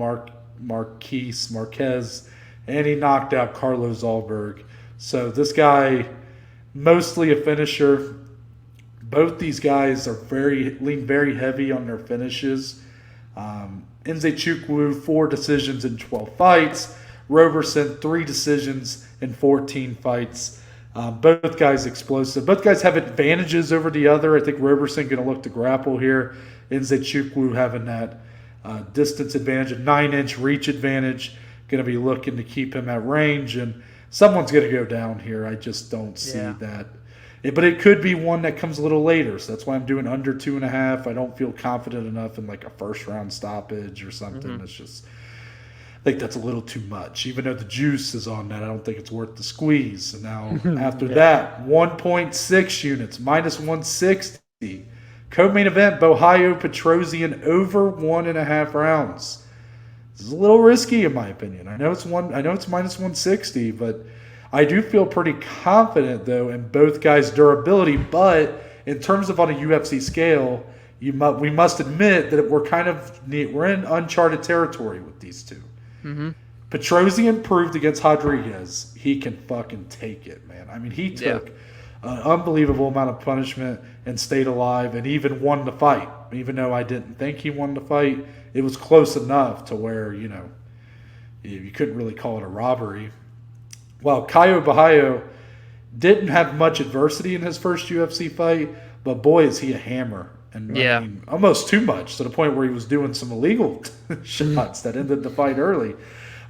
Marquez, and he knocked out Carlos Alberg. So this guy, mostly a finisher. Both these guys are lean very heavy on their finishes. Nze Chukwu, 4 decisions in 12 fights. Roberson, 3 decisions in 14 fights. Both guys explosive. Both guys have advantages over the other. I think Roberson going to look to grapple here. Nze Chukwu having that distance advantage, a 9-inch reach advantage. Going to be looking to keep him at range, and someone's going to go down here. I just don't see that. But it could be one that comes a little later, so that's why I'm doing under 2.5. I don't feel confident enough in like a first-round stoppage or something. It's just, I think that's a little too much. Even though the juice is on that, I don't think it's worth the squeeze. And now, after that, 1.6 units, minus 160. Co-main event, Bohio Petrosian over 1.5 rounds. This is a little risky in my opinion. I know it's minus 160, but I do feel pretty confident though in both guys' durability. But in terms of on a UFC scale, we must admit that we're in uncharted territory with these two. Petrosian proved against Rodriguez he can fucking take it, man. I mean, he took an unbelievable amount of punishment and stayed alive and even won the fight. Even though I didn't think he won the fight, it was close enough to where, you couldn't really call it a robbery. While Caio Borralho didn't have much adversity in his first UFC fight, but boy, is he a hammer. And I mean, almost too much, to the point where he was doing some illegal shots that ended the fight early.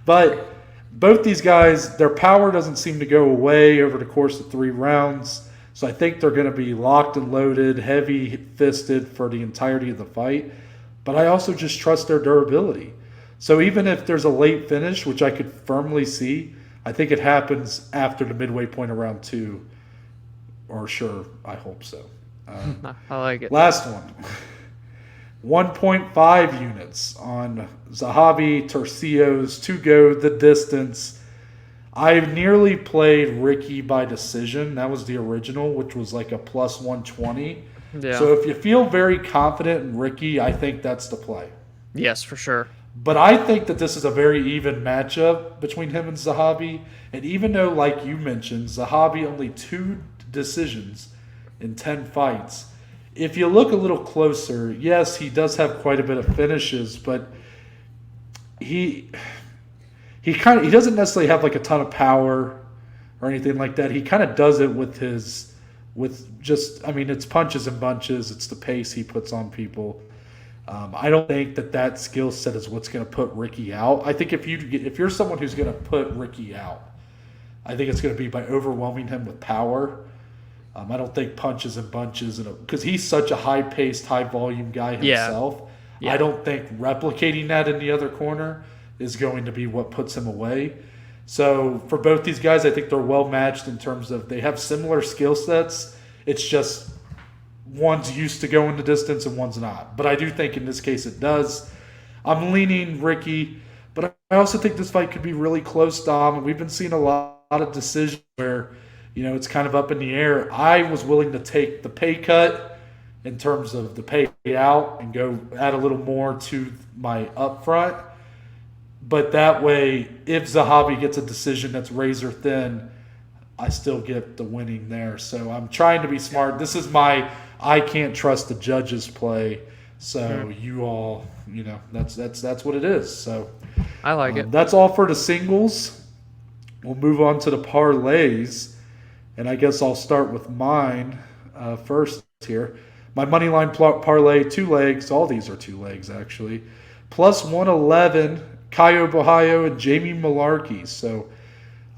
But both these guys, their power doesn't seem to go away over the course of 3 rounds. So I think they're going to be locked and loaded, heavy-fisted for the entirety of the fight. But I also just trust their durability. So even if there's a late finish, which I could firmly see, I think it happens after the midway point of round 2. Or sure, I hope so. I like it. Last one. 1.5 units on Zahabi Tercios to go the distance. I nearly played Ricky by decision. That was the original, which was like a plus 120. Yeah. So if you feel very confident in Ricky, I think that's the play. Yes, for sure. But I think that this is a very even matchup between him and Zahabi. And even though, like you mentioned, Zahabi only 2 decisions in 10 fights, if you look a little closer, yes, he does have quite a bit of finishes, but he doesn't necessarily have like a ton of power or anything like that. He kind of does it it's punches and bunches. It's the pace he puts on people. I don't think that skill set is what's going to put Ricky out. I think if you're someone who's going to put Ricky out, I think it's going to be by overwhelming him with power. I don't think punches and bunches, because he's such a high-paced, high-volume guy himself. Yeah. I don't think replicating that in the other corner is going to be what puts him away. So for both these guys, I think they're well-matched in terms of they have similar skill sets. It's just one's used to going the distance and one's not. But I do think in this case it does. I'm leaning Ricky, but I also think this fight could be really close, Dom. We've been seeing a lot of decisions where it's kind of up in the air. I was willing to take the pay cut in terms of the payout and go add a little more to my upfront. But that way, if Zahabi gets a decision that's razor thin, I still get the winning there. So I'm trying to be smart. This is my I can't trust the judges play. So you all, that's what it is. So I like it. That's all for the singles. We'll move on to the parlays. And I guess I'll start with mine first here. My money line parlay, 2 legs. All these are 2 legs, actually. Plus 111, Caio Bahayo and Jamie Malarkey. So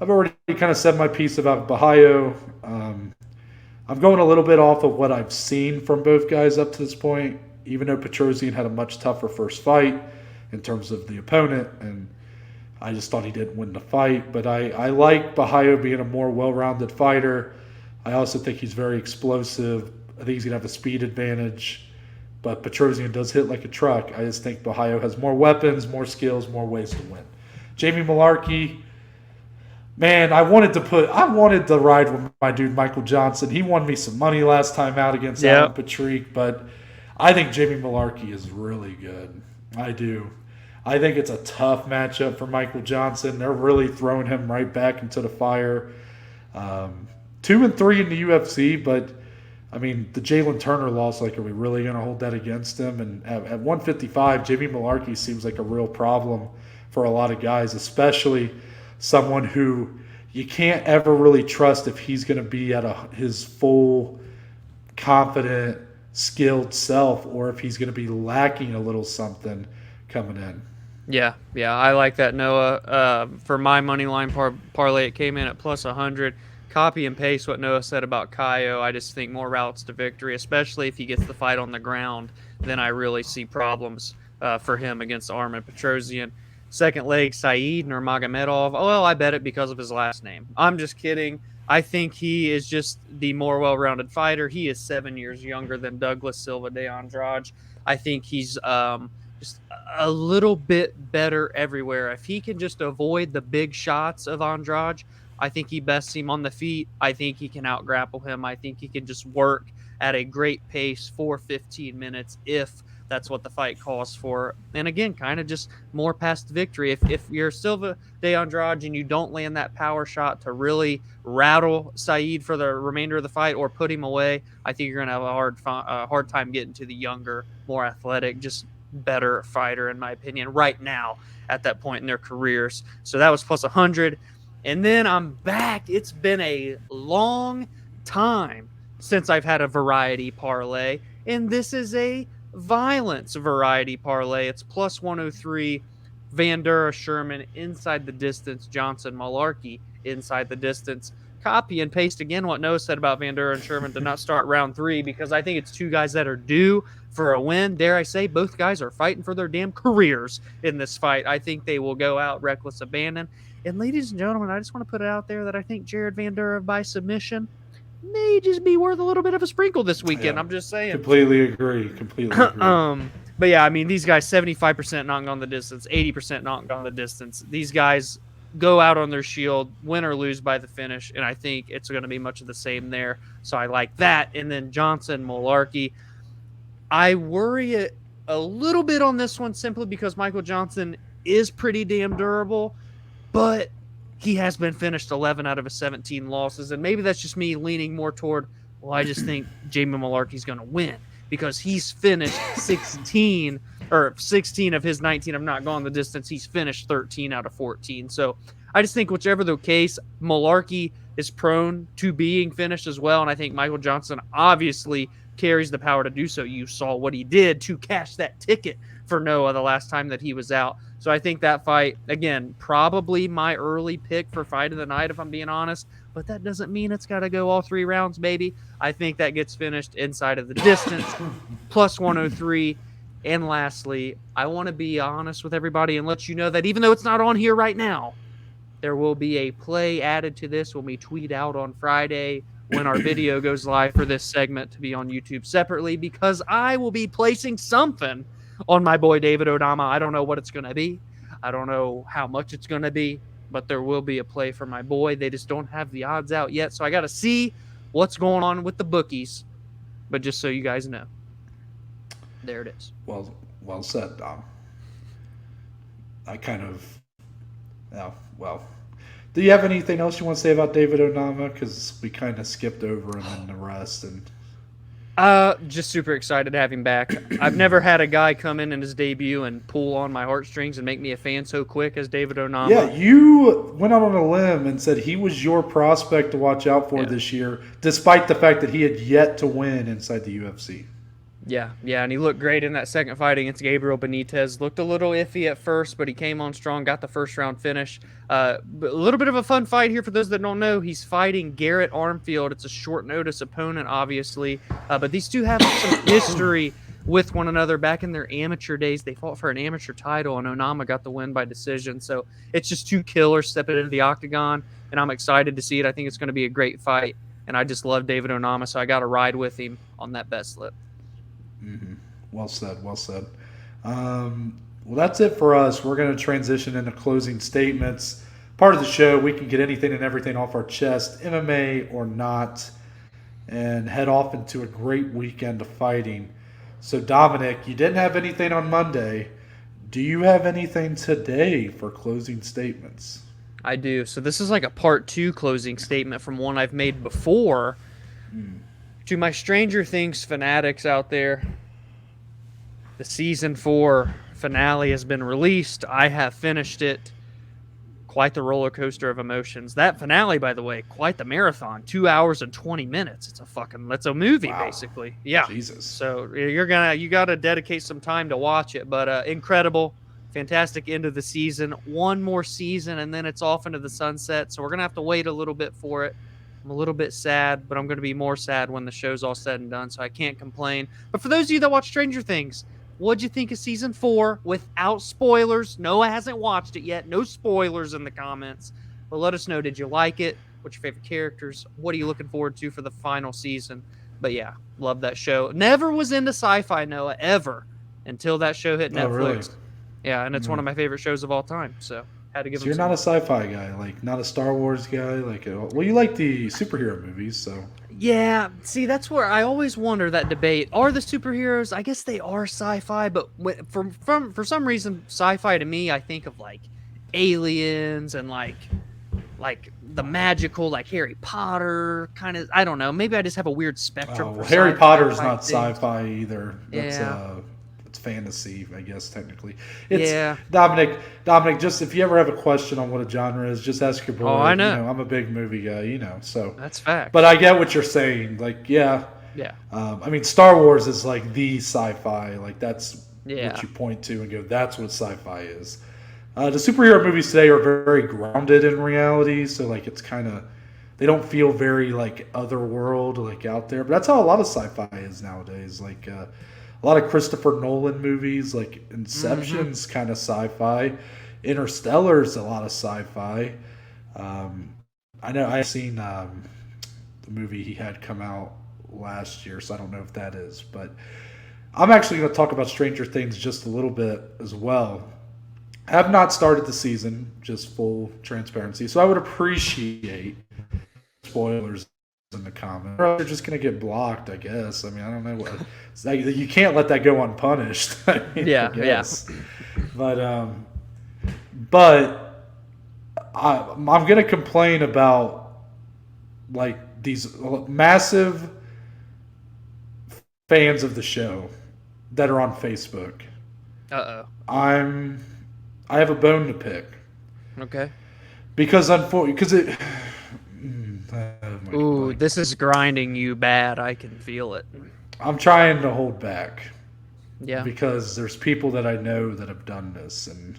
I've already kind of said my piece about Bahayo. I'm going a little bit off of what I've seen from both guys up to this point, even though Petrosian had a much tougher first fight in terms of the opponent, and I just thought he didn't win the fight. But I like Bahayo being a more well-rounded fighter. I also think he's very explosive. I think he's going to have a speed advantage. But Petrosian does hit like a truck. I just think Bahayo has more weapons, more skills, more ways to win. Jamie Malarkey, man, I wanted to ride with my dude Michael Johnson. He won me some money last time out against Alan Patrick, but I think Jamie Malarkey is really good. I do. I think it's a tough matchup for Michael Johnson. They're really throwing him right back into the fire. 2-3 in the UFC, but I mean, the Jalen Turner loss, are we really going to hold that against him? And at 155, Jamie Malarkey seems like a real problem for a lot of guys, especially someone who you can't ever really trust if he's going to be at his full, confident, skilled self, or if he's going to be lacking a little something coming in. Yeah, I like that, Noah. For my money line parlay, it came in at plus 100. Copy and paste what Noah said about Caio. I just think more routes to victory, especially if he gets the fight on the ground. Then I really see problems for him against Armen Petrosian. Second leg, Saeed Nurmagomedov. Oh, well, I bet it because of his last name. I'm just kidding. I think he is just the more well-rounded fighter. He is 7 years younger than Douglas Silva de Andrade. I think he's just a little bit better everywhere. If he can just avoid the big shots of Andrade, I think he bests him on the feet. I think he can out-grapple him. I think he can just work at a great pace for 15 minutes if that's what the fight calls for. And again, kind of just more past victory. If you're Silva de Andrade and you don't land that power shot to really rattle Saeed for the remainder of the fight or put him away, I think you're going to have a hard time getting to the younger, more athletic, just better fighter, in my opinion, right now at that point in their careers. So that was plus 100. And then I'm back. It's been a long time since I've had a variety parlay, and this is a violence variety parlay. It's plus 103, Vandura Sherman inside the distance, Johnson Malarkey inside the distance. Copy and paste again what Noah said about Vandura and Sherman to not start round 3, because I think it's 2 guys that are due for a win. Dare I say, both guys are fighting for their damn careers in this fight. I think they will go out reckless abandon. And ladies and gentlemen, I just want to put it out there that I think Jared Vandura by submission may just be worth a little bit of a sprinkle this weekend. Yeah, I'm just saying. Completely agree. But yeah, I mean, these guys 75% knocked on the distance, 80% knocked on the distance. These guys go out on their shield, win or lose by the finish, and I think it's going to be much of the same there. So I like that. And then Johnson Malarkey, I worry a little bit on this one simply because Michael Johnson is pretty damn durable, but he has been finished 11 out of his 17 losses, and maybe that's just me leaning more toward, well, I just think Jamie Malarkey's going to win because he's finished 16 of his 19 have not gone the distance. He's finished 13 out of 14. So I just think whichever the case, Malarkey is prone to being finished as well. And I think Michael Johnson obviously carries the power to do so. You saw what he did to cash that ticket for Noah the last time that he was out. So I think that fight, again, probably my early pick for fight of the night, if I'm being honest. But that doesn't mean it's got to go all 3 rounds, baby. I think that gets finished inside of the distance, plus 103. And lastly, I want to be honest with everybody and let you know that even though it's not on here right now, there will be a play added to this when we tweet out on Friday when our video goes live for this segment to be on YouTube separately, because I will be placing something on my boy David Odama. I don't know what it's going to be. I don't know how much it's going to be, but there will be a play for my boy. They just don't have the odds out yet, so I got to see what's going on with the bookies. But just so you guys know, there it is. Well said, Dom. I kind of, well. Do you have anything else you want to say about David Onama? Because we kind of skipped over him in the rest. And just super excited to have him back. I've never had a guy come in his debut and pull on my heartstrings and make me a fan so quick as David Onama. Yeah, you went out on a limb and said he was your prospect to watch out for this year, despite the fact that he had yet to win inside the UFC. Yeah, and he looked great in that second fight against Gabriel Benitez. Looked a little iffy at first, but he came on strong, got the first round finish. A little bit of a fun fight here for those that don't know. He's fighting Garrett Armfield. It's a short notice opponent, obviously, but these two have some history with one another. Back in their amateur days, they fought for an amateur title, and Onama got the win by decision. So it's just two killers stepping into the octagon, and I'm excited to see it. I think it's going to be a great fight, and I just love David Onama, so I got to ride with him on that bet slip. Mm-hmm. Well said. Well, that's it for us. We're going to transition into closing statements. Part of the show, we can get anything and everything off our chest, MMA or not, and head off into a great weekend of fighting. So, Dominic, you didn't have anything on Monday. Do you have anything today for closing statements? I do. So this is like a part 2 closing statement from one I've made before. To my Stranger Things fanatics out there, the season 4 finale has been released. I have finished it. Quite the roller coaster of emotions. That finale, by the way, quite the marathon. 2 hours and 20 minutes. It's a movie, basically. Yeah. Jesus. So you gotta dedicate some time to watch it. But incredible, fantastic end of the season. One more season, and then it's off into the sunset. So we're gonna have to wait a little bit for it. I'm a little bit sad, but I'm going to be more sad when the show's all said and done, so I can't complain. But for those of you that watch Stranger Things, what'd you think of Season 4 without spoilers? Noah hasn't watched it yet. No spoilers in the comments. But let us know, did you like it? What's your favorite characters? What are you looking forward to for the final season? But yeah, love that show. Never was into sci-fi, Noah, ever, until that show hit Netflix. Really? Yeah, and it's one of my favorite shows of all time, so had to give So him you're some. not a sci-fi guy, like not a Star Wars guy, well, you like the superhero movies, so. Yeah, see, that's where I always wonder that debate. Are the superheroes? I guess they are sci-fi, but for some reason, sci-fi to me, I think of like aliens and like the magical, like Harry Potter kind of. I don't know. Maybe I just have a weird spectrum. Well, for Harry Potter's not things. sci-fi either. That's Yeah. It's fantasy, I guess, technically. Yeah. Dominic, just if you ever have a question on what a genre is, just ask your boy. Oh, I know. You know, I'm a big movie guy, so. That's fact. But I get what you're saying. Like, yeah. Yeah. I mean, Star Wars is like the sci-fi. Like, that's Yeah. what you point to and go, that's what sci-fi is. The superhero movies today are very grounded in reality, so like it's kind of, they don't feel very like otherworld, like out there. But that's how a lot of sci-fi is nowadays. Like a lot of Christopher Nolan movies, like Inception's kind of sci-fi. Interstellar's a lot of sci-fi. I know I've seen the movie he had come out last year, so I don't know if that is. But I'm actually going to talk about Stranger Things just a little bit as well. I have not started the season, just full transparency, so I would appreciate spoilers in the comments. Or they're just going to get blocked, I guess. I mean, I don't know what. You can't let that go unpunished. I mean, Yeah, I guess. But I'm going to complain about like these massive fans of the show that are on Facebook. Uh-oh. I have a bone to pick. Okay. Because my Ooh, God. this is grinding you bad. I can feel it. I'm trying to hold back Yeah. because there's people that I know that have done this, and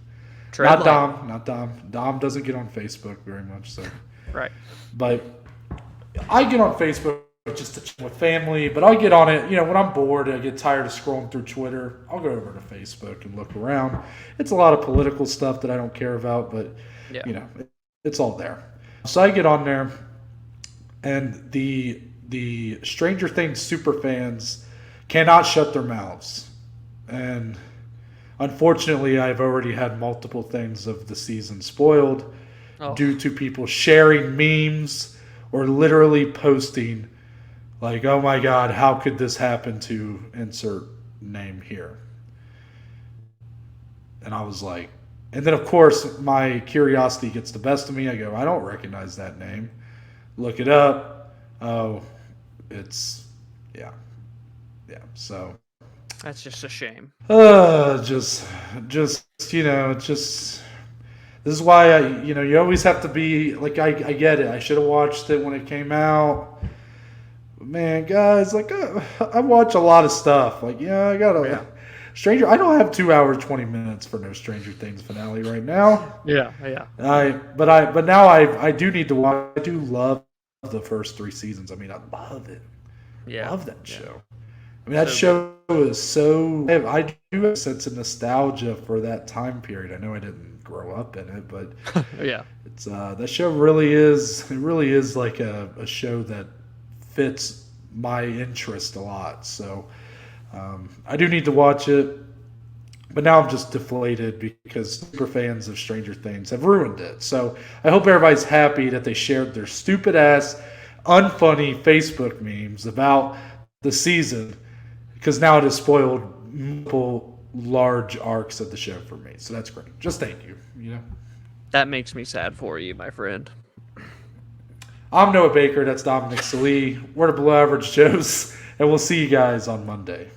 Tread light. not Dom. Dom doesn't get on Facebook very much, so. Right. But I get on Facebook just to chill with family, but I'll get on it, when I'm bored, I get tired of scrolling through Twitter, I'll go over to Facebook and look around. It's a lot of political stuff that I don't care about, but, Yeah. it's all there. So I get on there, and the Stranger Things super fans cannot shut their mouths. And unfortunately, I've already had multiple things of the season spoiled due to people sharing memes or literally posting like, oh my God, how could this happen to insert name here? And I was like, and then of course my curiosity gets the best of me. I go, I don't recognize that name. Look it up. Oh, it's, yeah. So That's just a shame. this is why you always have to be like, I get it. I should have watched it when it came out. Man, guys, like I watch a lot of stuff. Like, I gotta Stranger. I don't have 2 hours 20 minutes for no Stranger Things finale right now. Yeah. But now I do need to watch. I do love the first 3 seasons. I mean, I love it. Yeah. Love that show. I mean, that show is so. I do have a sense of nostalgia for that time period. I know I didn't grow up in it, but Yeah. it's that show really is. It really is like a show that fits my interest a lot. So I do need to watch it, but now I'm just deflated because super fans of Stranger Things have ruined it. So I hope everybody's happy that they shared their stupid ass, unfunny Facebook memes about the season, because now it has spoiled multiple large arcs of the show for me. So that's great. Just thank you. That makes me sad for you, my friend. I'm Noah Baker. That's Dominic Salee. We're the Below Average Joes, and we'll see you guys on Monday.